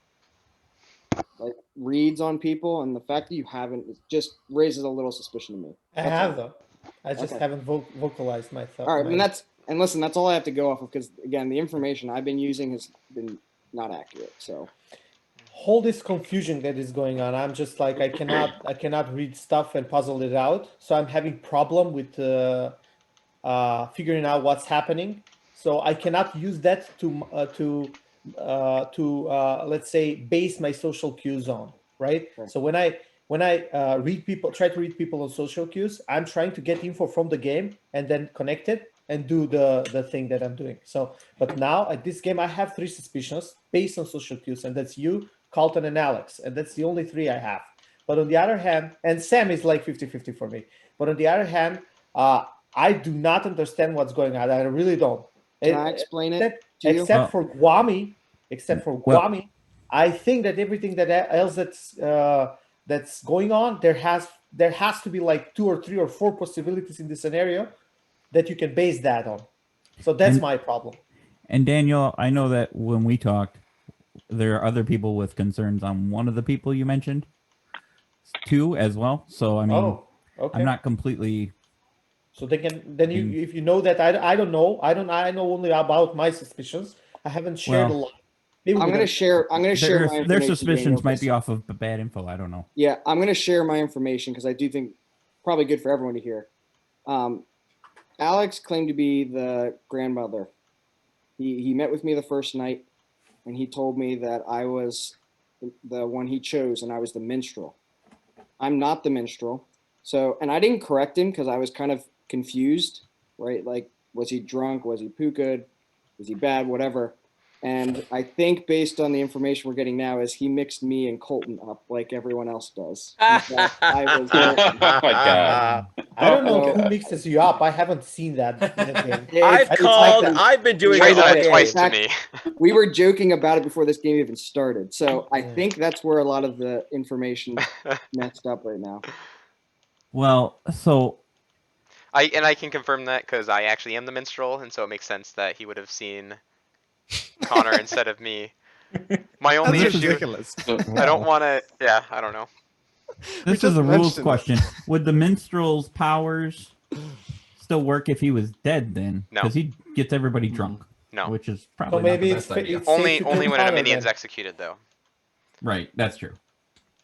like reads on people, and the fact that you haven't it just raises a little suspicion to me. I That's have all. though. I just Okay. haven't vocalized my thought. All right, my- and listen, that's all I have to go off of because again, the information I've been using has been not accurate. So All this confusion that is going on, I'm just like I cannot read stuff and puzzle it out. So I'm having problem with figuring out what's happening. So I cannot use that to let's say base my social cues on, right? Right. So when I try to read people on social cues, I'm trying to get info from the game and then connect it and do the thing that I'm doing. So, but now at this game, I have 3 suspicions based on social cues, and that's you, Carlton, and Alex, and that's the only 3 I have. But on the other hand, and Sam is like 50-50 for me. But on the other hand, I do not understand what's going on. I really don't. can I explain it Except, to you? except for Guami, I think that everything that else that's going on, there has to be like 2 or 3 or 4 possibilities in the scenario that you can base that on. So that's And- my problem. And Daniel, I know that when we talked, there are other people with concerns on one of the people you mentioned, 2 as well. So I mean, Oh, okay. I'm not completely. So you if you know that I don't know. I know only about my suspicions. I haven't shared Well, a lot. Maybe I'm we gonna don't- share. I'm gonna share my Their information. suspicions Daniel, might 'cause- be off of bad info. I don't know. Yeah, I'm gonna share my information because I do think probably good for everyone to hear. Alex claimed to be the grandmother. He met with me the first night. and he told me that I was the one he chose, and I was the minstrel. I'm not the minstrel. So, and I didn't correct him because I was kind of confused, right? Like, was he drunk? Was he poo-good? Was he bad? Whatever. And I think based on the information we're getting now is he mixed me and Colton up like everyone else does. He thought I was Colton. Oh my God. I don't know who mixes you up. I haven't seen that. In a game. I've been doing Trey's it all done it day. twice to me. We were joking about it before this game even started. So I think that's where a lot of the information messed up right now. Well, so I can confirm that because I actually am the minstrel, and so it makes sense that he would have seen Connor instead of me. My only That's issue. ridiculous. I don't want to. Yeah, I don't know. this is a rules question. Would the minstrel's powers still work if he was dead then? No. Because he gets everybody drunk. No. Which is probably maybe not the it's best idea. it's Only safe to when kill a Connor, minion's then. executed, though. Right, that's true.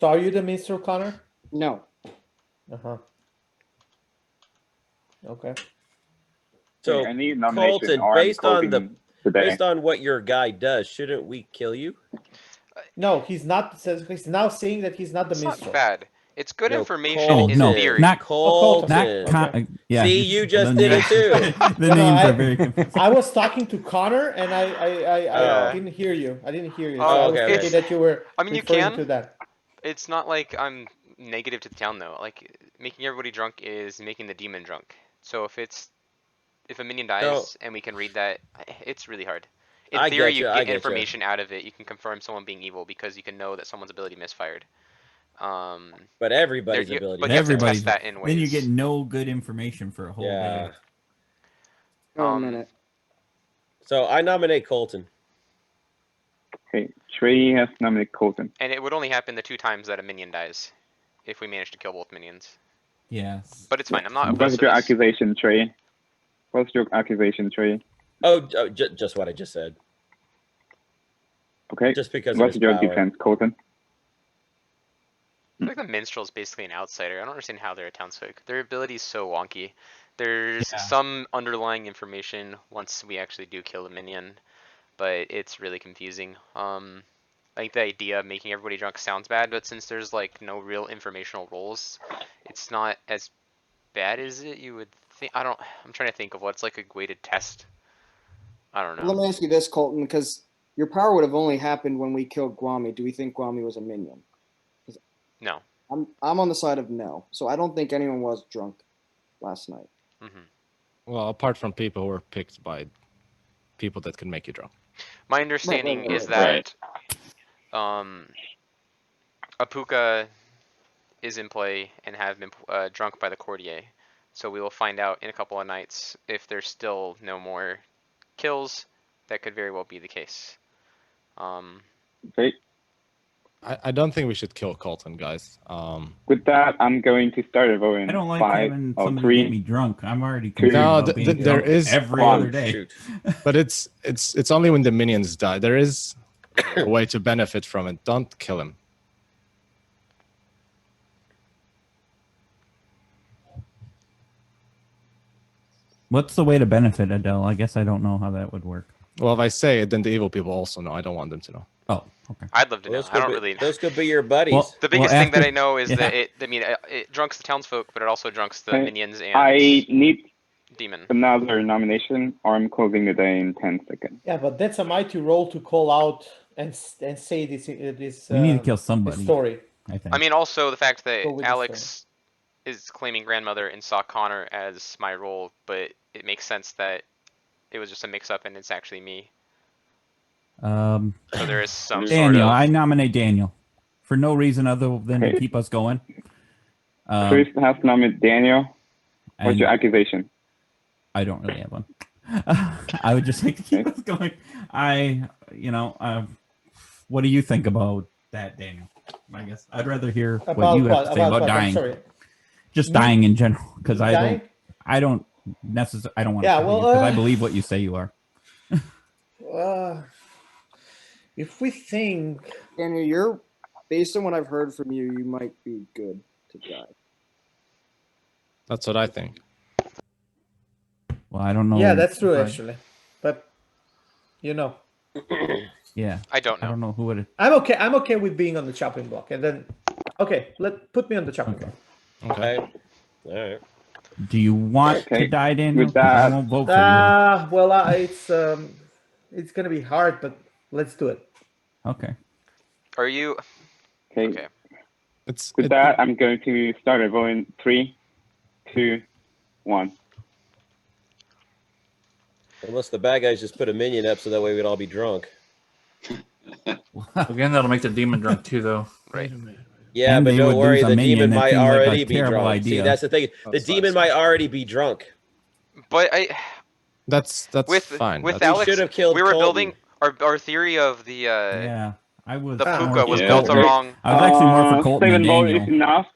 So are you the minstrel, Connor? No. Uh-huh. Okay. So I need nomination Colton, or I'm based on closing today. based on what your guy does, shouldn't we kill you? No, he's not. He's now saying that he's not the It's minstrel. not bad. It's good No, information Oh, in no, theory. not Colton. yeah. See, you just the did it names- too. the No, names I- are very confusing. I was talking to Connor, and I Yeah. didn't hear you. I didn't hear you. Oh, So I was okay, thinking okay. that you were I mean, you referring can. to that. It's not like I'm negative to the town though. Like making everybody drunk is making the demon drunk. So if a minion dies and we can read that, it's really hard. In I theory, getcha, you I get getcha. information out of it. You can confirm someone being evil because you can know that someone's ability misfired. But everybody's There you- ability. but you have to Everybody's test that in then you ways. get no good information for a whole Yeah. day. Oh, a minute. So I nominate Colton. Okay, Trey has nominated Colton. And it would only happen the 2 times that a minion dies, if we manage to kill both minions. Yes. But it's fine. I'm not What's opposed to your this. accusation, Trey? What's your accusation, Trey? Just what I just said. Okay. Just because of What's his your power. defense, Colton? I feel like the minstrel is basically an outsider. I don't understand how they're a townsfolk. Their ability is so wonky. There's some underlying information once we actually do kill the minion, but it's really confusing. I think the idea of making everybody drunk sounds bad, but since there's like no real informational roles, it's not as bad as it you would think. I'm trying to think of what's like a weighted test. I don't know. Let me ask you this, Colton, because your power would have only happened when we killed Guami. Do we think Guami was a minion? No. I'm on the side of no. So I don't think anyone was drunk last night. Well, apart from people who were picked by people that can make you drunk. My understanding right, is right. that Apuka is in play and have been drunk by the courtier. So we will find out in a couple of nights if there's still no more kills. That could very well be the case. Okay. I don't think we should kill Colton, guys. With that, I'm going to start a vote in I don't like 5, having or somebody 3. get me drunk. I'm already Two. concerned No, about being there drunk is every other day. But it's only when the minions die. There is a way to benefit from it. Don't kill him. What's the way to benefit Adele? I guess I don't know how that would work. Well, if I say it, then the evil people also know. I don't want them to know. Oh, okay. I'd love to know. Those I could don't be- really. Those could be your buddies. Well, The biggest thing that after- I know is yeah. that it drunks the townsfolk, but it also drunks the Okay. minions and I need demon. another nomination, or I'm closing the day in 10 seconds. Yeah, but that's a mighty role to call out and say this. We need to kill this somebody. story. I think. I mean, also the fact that Go with the Alex is claiming grandmother and saw Connor as my role, but it makes sense that it was just a mix-up and it's actually me. So there is some Daniel, sort of. I nominate Daniel for no reason other than to Okay. keep us going. Chris has nominated Daniel. What's and your accusation? I don't really have one. I would just like to keep us going. What do you think about that, Daniel? I guess I'd rather hear what About you have what? to say about I'm dying. sorry. Just Me? dying in general, because Dying? I don't necessarily. I don't want Yeah, to well, because I believe what you say you are. If we think, Daniel, you're based on what I've heard from you, you might be good to die. That's what I think. Well, I don't know. yeah, that's true if I- actually, but you know, Yeah. I don't know. I don't know who would. I'm okay. I'm okay with being on the chopping block, and then put me on the chopping block. Okay. All right. Do you want Okay. to die, Daniel? With 'Cause I that- won't vote for Well, it's gonna be hard, but let's do it. you. Okay. Are you? Okay. Okay. With that, I'm going to start a vote in 3, 2, 1. Unless the bad guys just put a minion up so that way we'd all be drunk. Again, that'll make the demon drunk too, though. Right. Yeah, And but they don't would worry, lose a the minion. demon That might seems like a already be terrible drunk. See, idea. that's the thing. The That's demon might already be drunk. But That's with fine. with That's- Alex, should have killed we were Colton. building our theory of the Yeah. I was. the more puka for was Yeah. built Colton. along. I was actually more for Colton than 7 votes is Daniel. enough.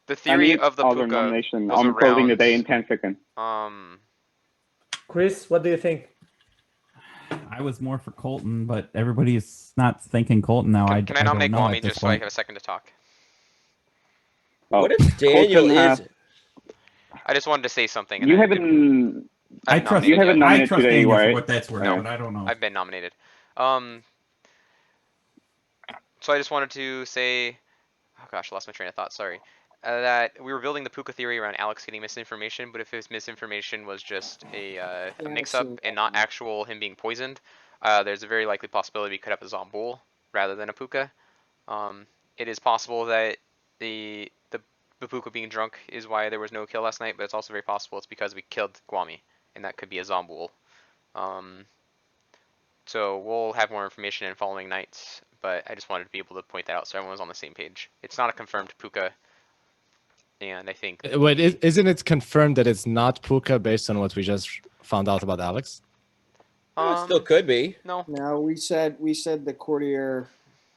The I theory need of the other puka nomination. was I'm closing the around, day in 10 seconds. Chris, what do you think? I was more for Colton, but everybody is not thinking Colton now. Can I don't nominate know Kwame at this just so I point. have a second to talk? Oh, What if Daniel Colton is? has- I just wanted to say something. You and I haven't. I trust. You haven't I nominated trust today, Daniel for right? what that's worth, No. but I don't know. I've been nominated. So I just wanted to say, oh gosh, I lost my train of thought. Sorry. That we were building the puka theory around Alex getting misinformation, but if his misinformation was just a mix-up and not actual him being poisoned, there's a very likely possibility we could have a Zomboul rather than a puka. It is possible that the puka being drunk is why there was no kill last night, but it's also very possible it's because we killed Kwame, and that could be a Zomboul. So we'll have more information in following nights, but I just wanted to be able to point that out so everyone was on the same page. It's not a confirmed puka. And I think. Wait, isn't it confirmed that it's not puka based on what we just found out about Alex? It still could be. No. No, we said the courtier.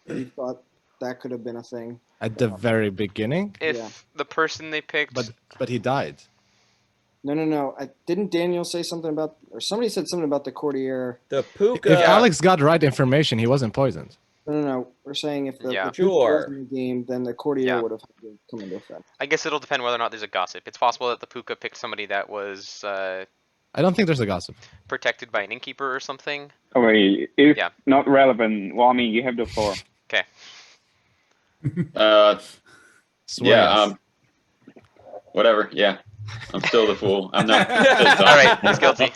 We thought that could have been a thing. At the very beginning? If the person they picked. But he died. No. Didn't Daniel say something about, or somebody said something about the courtier? The puka. If Alex got right information, he wasn't poisoned. No. We're saying if the puka Sure. was in the game, then the courtier would have come into effect. I guess it'll depend whether or not there's a gossip. It's possible that the puka picked somebody that was I don't think there's a gossip. protected by an innkeeper or something. Oh, wait. It's not relevant. Wami, you have the floor. Okay. Yeah. Whatever. Yeah. I'm still the fool. I'm not. All right. He's guilty.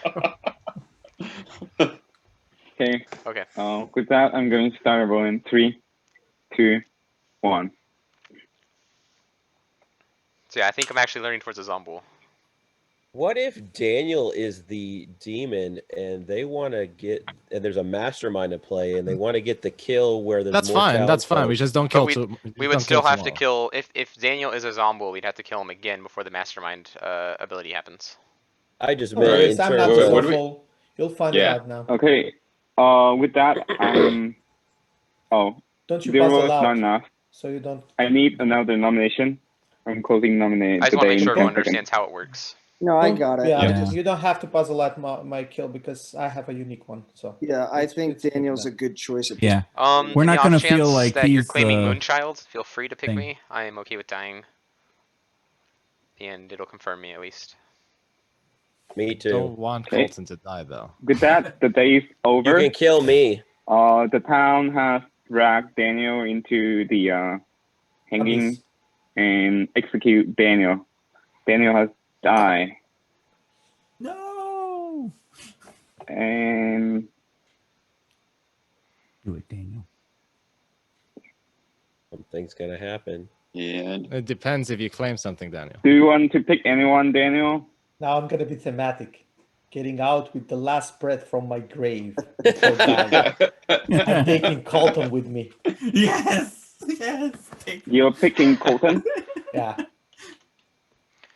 Okay. Okay. With that, I'm going to start a vote in 3, 2, 1. So yeah, I think I'm actually leaning towards a Zomboul. What if Daniel is the demon and they want to get, and there's a mastermind at play and they want to get the kill where there's That's more fine. That's fine. townsfolk? We just don't But kill. we would still have to kill if Daniel is a Zomboul, we'd have to kill him again before the mastermind ability happens. I just meant in I'm terms not of- so You'll find it out now. Okay. With that, Don't you 0 puzzle votes out, not enough. so you don't. I need another nomination. I'm closing nomination. I just want to make sure everyone in 10 seconds. understands how it works. No, I got it. Yeah, you don't have to puzzle out my kill because I have a unique one. So Yeah, I think Daniel's a good choice. At Yeah. in We're the not off gonna chance feel like that you're he's claiming the Moonchild. Feel free to pick thing. me. I am okay with dying, and it'll confirm me at least. Me too. Don't want Okay. Colton to die though. With that, the day is over. You can kill me. The town has dragged Daniel into the hanging and execute Daniel. Daniel has died. No. And Do it, Daniel. Something's gonna happen. Yeah. It depends if you claim something, Daniel. do you want to pick anyone, Daniel? now I'm gonna be thematic, getting out with the last breath from my grave. before dying. I'm taking Colton with me. Yes. You're picking Colton? Yeah.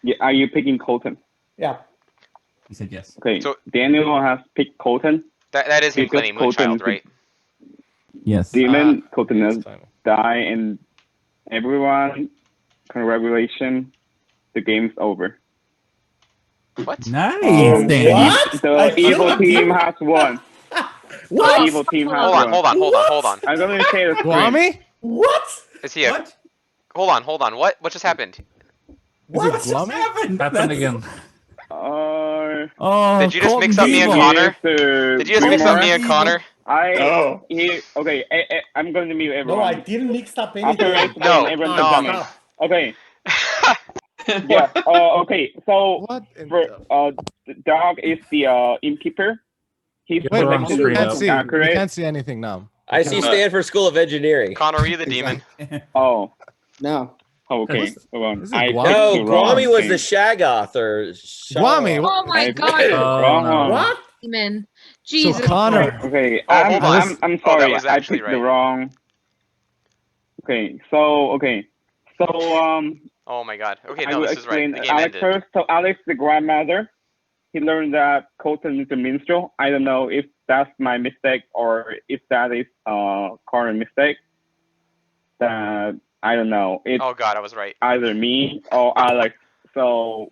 Yeah, are you picking Colton? Yeah. He said yes. Okay. So- Daniel has picked Colton. That is him Because claiming Colton Moonchild, right? Yes. Demon, Colton has fine. died, and everyone, congratulations, the game's over. What? Nice, Oh, Daniel. what? The I evil killed team him? has won. What? The evil team has won. Hold on. I'm going to say the screen. Guami? What? Is he a... Hold on. What just happened? What just just happened? Happened again. Did you just mix up me and Colton Connor? Did you just mix up me and Connor? Okay, I'm going to mute everyone. No, I didn't mix up After I anything. explain, everyone can jump in. Okay. Yeah. Okay. So the dog is the innkeeper. He's Wait, protected we can't from see. We accurate. can't see anything now. I see Stanford School of Engineering. Connor, are you the demon? Oh. No. Okay. Hold on. This is I Guami. picked No, the wrong Guami was thing. the Shaggoth or Guami. Oh my I god. picked the wrong one. What? Demon. Jesus. Connor. Okay. Oh, hold on. I'm Oh, that sorry. was I actually picked the right. wrong. Okay. So Oh my god. Okay, I no, will this is right. explain The game Alex ended. first. So Alex, the grandmother, he learned that Colton is a minstrel. I don't know if that's my mistake or if that is Connor mistake. That I don't know. It's Oh god, I was right. either me or Alex. So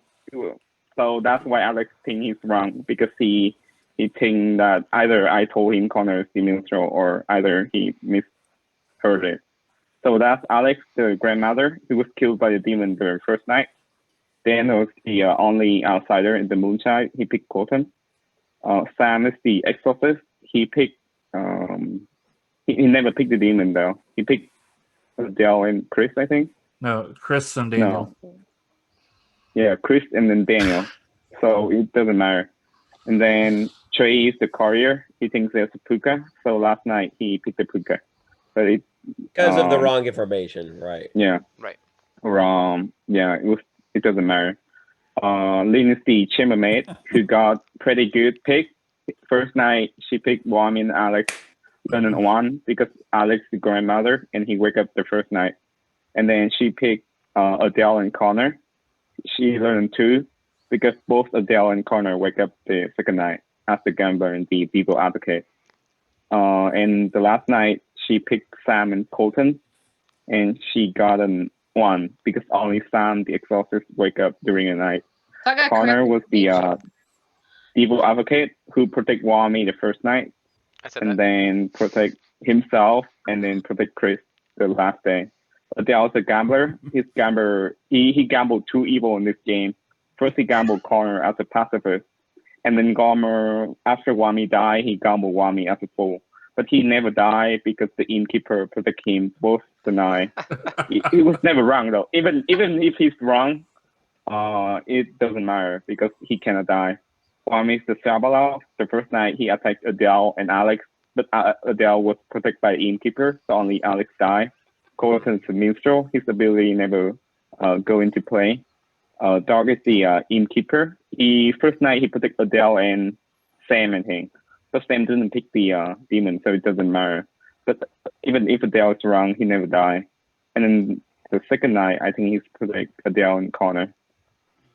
that's why Alex think he's wrong, because he think that either I told him Connor is the minstrel or either he misheard it. So that's Alex, the grandmother, who was killed by the demon the first night. Dan was the only outsider in the moonshine. He picked Colton. Sam is the exorcist. He picked. He never picked the demon though. He picked Dale and Chris, I think. No, Chris and Daniel. No. Yeah, Chris and then Daniel. So it doesn't matter. And then Trey is the courier. He thinks there's a puka. So last night he picked the puka. But it Because of the wrong information, right? Yeah. Right. Wrong. Yeah, it doesn't matter. Lynn is the chambermaid who got pretty good pick. First night she picked Wami and Alex learning one because Alex is the grandmother and he wake up the first night. And then she picked Adele and Connor. She learned two because both Adele and Connor wake up the second night as the gambler and the devil advocate. And the last night she picked Sam and Colton, and she got an one because only Sam, the exorcist, wake up during the night. Connor was the devil advocate who protect Wami the first night, and then protect himself, and then protect Chris the last day. Adele's a gambler. He gambled two evil in this game. First, he gambled Connor as a pacifist, and then Gomer, after Wami died, he gambled Wami as a fool. But he never died because the innkeeper protect him both the night. he was never wrong though. Even if he's wrong, it doesn't matter because he cannot die. Wami's the Sabalov. The first night he attacked Adele and Alex, but Adele was protected by the innkeeper, so only Alex died. Colton's a minstrel. His ability never go into play. Dog is the innkeeper. First night he protected Adele and Sam and him. But Sam didn't pick the demon, so it doesn't matter. But even if Adele is wrong, he never died. And then the second night, I think he's protect Adele and Connor.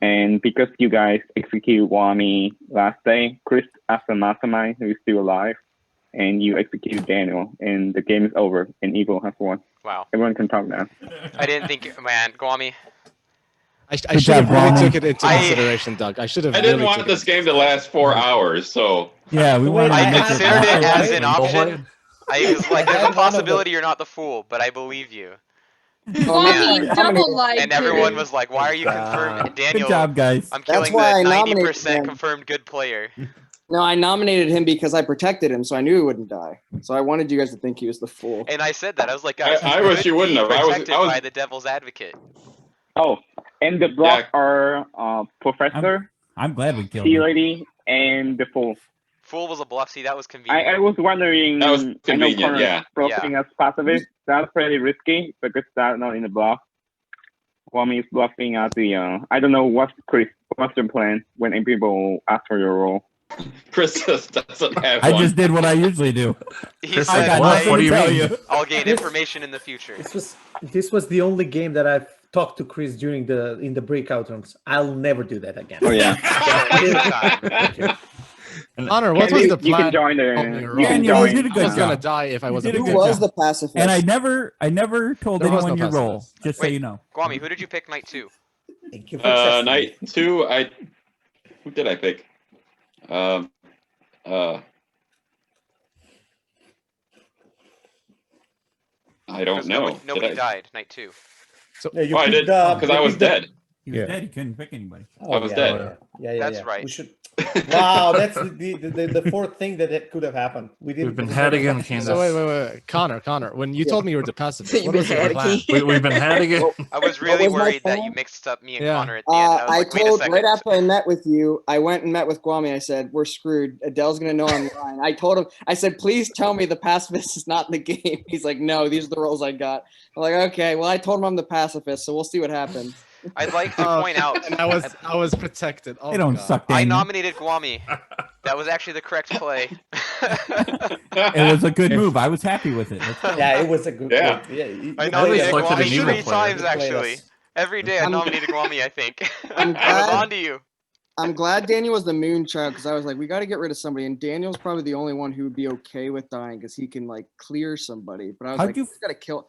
And because you guys execute Wami last day, Chris as the mastermind who is still alive, and you execute Daniel, and the game is over, and evil has won. Wow. Everyone can talk now. I didn't think, man, Guami. I should have really took it into consideration, Doug. I should have. I didn't want this game to last 4 hours, so. Yeah, we wanted to I make considered it as an possible. option. I was like, there's a possibility you're not the fool, but I believe you. Guami double lied And to everyone me. was like, why are you confirmed? Daniel, Good job, guys. I'm That's killing why I the nominated 90% him. confirmed good player. No, I nominated him because I protected him, so I knew he wouldn't die. So I wanted you guys to think he was the fool. And I said that. I was like, guys, I wish you wouldn't have. I was by the devil's advocate. Oh, and the block are Professor, I'm glad we killed Tea him. Lady, and the Fool. Fool was a bluff. See, that was convenient. I was wondering. That was I know convenient, Connor's yeah. bluffing as pacifist. That's pretty risky because that's not in the block. Wami is bluffing at the. I don't know what's your plan when people ask for your role. Chris just doesn't have I one. just did what I usually do. He Chris said, said, what do you tell mean? I'll gain information in the future. This was the only game that I've talked to Chris during in the breakout rooms. I'll never do that again. Oh yeah. Honor, what was the plan? You can join the. You can Daniel, you join. did a good I was gonna job. die if I You wasn't. did a Who good was job. the pacifist? And I never told There was anyone no your role. pacifist. Just so you know. Guami, who did you pick night 2? Thank you for trusting me. Night 2, who did I pick? I don't know. Nobody Did I? died night 2. Yeah, you Oh, I picked did the- because you I was picked the- dead. He was dead. He couldn't pick anybody. Oh, I was yeah, dead. yeah. That's right. We should. Wow, that's the fourth thing that could have happened. We've been had again, Candace. So wait, Connor. When you told me you were the pacifist, You've what been was your had plan? again. We've been had again. I was really was my worried that plan? you mixed up me and Yeah. Connor at the end. I was I like, wait a told second. right after I met with you, I went and met with Guami. I said, "We're screwed. Adele's gonna know I'm lying." I told him, I said, "Please tell me the pacifist is not in the game." He's like, "No, these are the roles I got." I'm like, "Okay, well, I told him I'm the pacifist, so we'll see what happens." I'd like to point out. And I was protected. Oh They don't my God. suck, I Daniel. nominated Guami. That was actually the correct play. It was a good move. I was happy with it. Let's go. Yeah, it was a good. Yeah. I you nominated played us. selected an Guami evil 3 player. times You played actually. us. Every day I I'm- nominated Guami. I think. I'm I was glad- on to you. I'm glad Daniel was the moon child because I was like, we got to get rid of somebody, and Daniel's probably the only one who would be okay with dying because he can like clear somebody. But I was How'd like, you-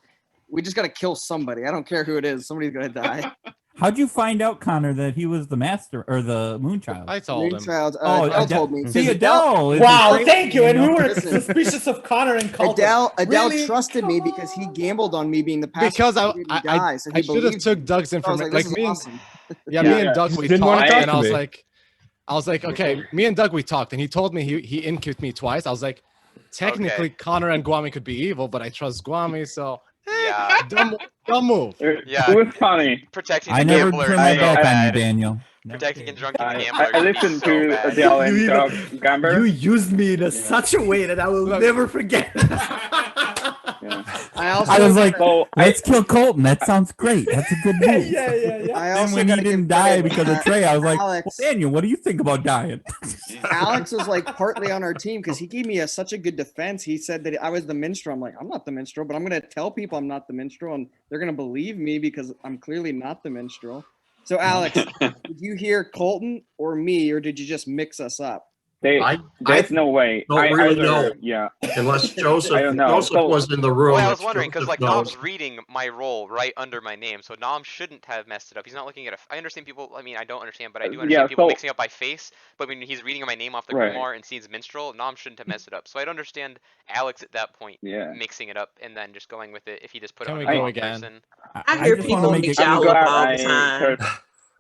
we just gotta kill somebody. I don't care who it is. Somebody's gonna die. How'd you find out, Connor, that he was the master or the Moonchild? I told him. Moonchild. Oh, Adele Adele- told me. See, Because Adele. is Wow, great, thank you. And we know? were Listen. suspicious of Connor and Colton. Adele Really? trusted me because he gambled on me being the pacifist. Because He didn't die, so he I should have believed took me. Doug's So I was information. like, Like this me is and awesome. me and Doug we Didn't wanna talked, talk and to I me. was like, okay, me and Doug we talked, and he told me he in-queued me twice. I was like, technically Connor and Guami could be evil, but I trust Guami, so Yeah. dumb move. Yeah. Who was funny? Protecting I the never gambler. turned my is so back on you, bad. Daniel. Never Protecting a did. drunken I gambler. can be listened so to bad. Adele and You Doug Gamber. You used me in such a way that I will Look. never forget. I was like, So let's kill Colton. That sounds great. That's a good move. yeah. I Then also when he gotta didn't give die credit because of to Trey, I was like, Alex. well, Daniel, what do you think about dying? Alex was like partly on our team because he gave me such a good defense. He said that I was the minstrel. I'm like, I'm not the minstrel, but I'm gonna tell people I'm not the minstrel, and they're gonna believe me because I'm clearly not the minstrel. So Alex, did you hear Colton or me, or did you just mix us up? There's no way. don't really know. Yeah. Unless Joseph, I don't know. Joseph So- was in the room. Well, I was if wondering because Joseph like knows. Nom's reading my role right under my name, so Nom shouldn't have messed it up. He's not looking at I understand people. I mean, I don't understand, but I do understand Yeah, people so- mixing up by face. But when he's reading my name off the Right. grimoire and sees minstrel, Nom shouldn't have messed it up. So I'd understand Alex at that point Yeah. mixing it up and then just going with it if he just put Can it we on the go wrong again? person. I hear just wanna people make mix it- I'm y'all glad up all I the time. heard. I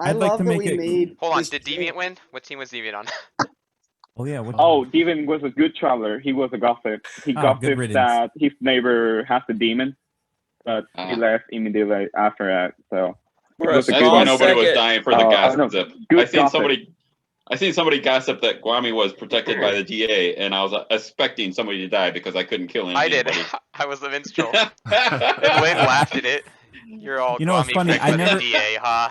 I'd like love to that make we it- made. Hold on, this did game- Deviant win? What team was Deviant on? Oh yeah. What, Oh, Steven was a good traveler. He was a gossip. He Oh, good gossiped riddance. that his neighbor has a demon, but he left immediately after that. So For a was a That's good why one. nobody was dying for the no, gossip. good I seen gossip. somebody gossip that Guami was protected by the DA, and I was expecting somebody to die because I couldn't kill I did. anybody. I was the minstrel. And Lynn laughed at it. You're all You know what's Guami funny? picked I by never- the DA, huh?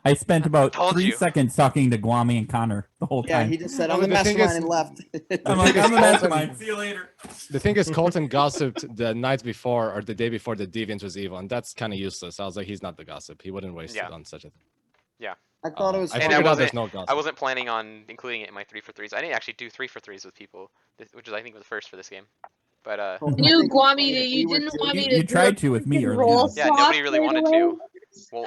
I spent about Told 3 you. seconds talking to Guami and Connor the whole Yeah, time. he just said, No, "I'm the but the thing mastermind," is- and left. I'm like, I'm the Colton- mastermind. See you later. The thing is, Colton gossiped the night before or the day before the Deviant was evil, and that's kind of useless. I was like, he's not the gossip. He wouldn't waste Yeah. it on such a thing. Yeah. I thought it was. I And figured I out there's wasn't, no gossip. I wasn't planning on including it in my 3-for-3s. I didn't actually do 3-for-3s with people, which is I think was the first for this game. But I You, think Guami, we that you were didn't too- want me You- to you do tried a to with me freaking early roll on. yeah, nobody swap really right wanted away. to. Well,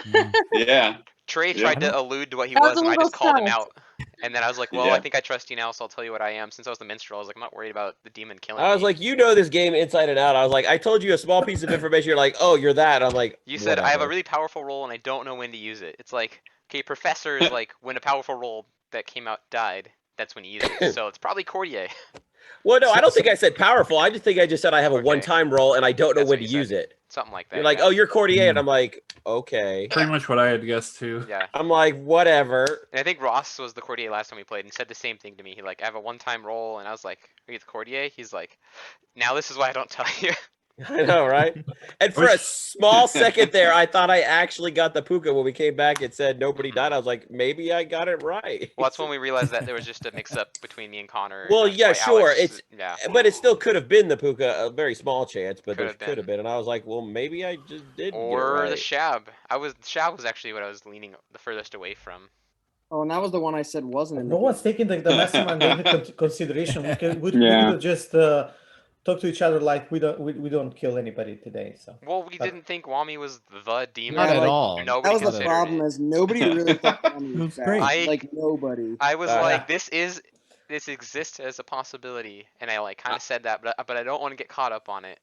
Yeah. Trey Yeah. tried to allude to what he That was was, a and I little just called him sus. out. And then I was like, well, Yeah. I think I trust you now, so I'll tell you what I am. Since I was the minstrel, I was like, I'm not worried about the demon killing I was me. like, you know this game inside and out. I was like, I told you a small piece of information. You're like, oh, you're that. I'm like, You said I have a whatever. really powerful role, and I don't know when to use it. It's like, okay, professor is like when a powerful role that came out died. That's when you use it. So it's probably Courtier. Well, no, I don't think I said powerful. I just think I just said I have a Okay. one-time roll and I don't know That's when what to you use said. it. Something like that. You're like, yeah. oh, you're Courtier, and I'm like, okay. Pretty much what I had guessed too. Yeah. I'm like, whatever. And I think Ross was the Courtier last time we played and said the same thing to me. He like, I have a one-time role, and I was like, are you the Courtier? He's like, now this is why I don't tell you. I know, right? And for a small second there, I thought I actually got the puka. When we came back, it said nobody died. I was like, maybe I got it right. Well, that's when we realized that there was just a mix-up between me and Connor. Well, and yeah, that's why sure. Alex- It's yeah. but it still could have been the puka, a very small chance, but there Could have could have been. And I was like, well, maybe I just did Or get it the right. Shab. Shab was actually what I was leaning the furthest away from. Oh, and that was the one I said wasn't in. No one's taking the mastermind into consideration. We could Yeah. have just talk to each other like we don't kill anybody today. So Well, we didn't think Wami was the demon. Not at like, all. That Nobody was the considered problem. it. Is nobody really thought Tommy It was was bad. great. Like nobody. I was Yeah. like, this exists as a possibility, and I like kind of said that, but I don't want to get caught up on it.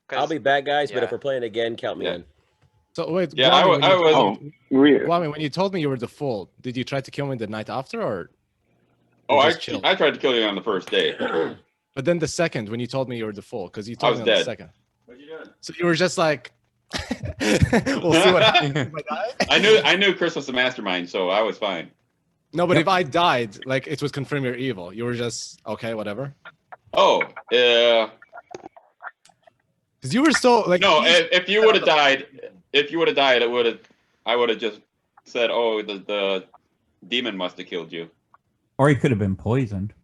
'Cause- I'll be back, guys. But yeah. if we're playing again, count me Yeah. in. So wait, Yeah, Guami, I was. Oh, weird. Guami, when you told me you were the fool, did you try to kill me the night after, or? Oh, you I just chilled? tried to kill you on the first day. But then the second, when you told me you were the fool, because you I told was me on the dead. second. What you doing? So you were just like, we'll see what happens if I die. I knew Chris was the mastermind, so I was fine. No, but if I died, like it would confirm you're evil. You were just okay, whatever. Oh, yeah. Because you were so like. No, if you would have died, I would have just said, "Oh, the demon must have killed you." Or he could have been poisoned.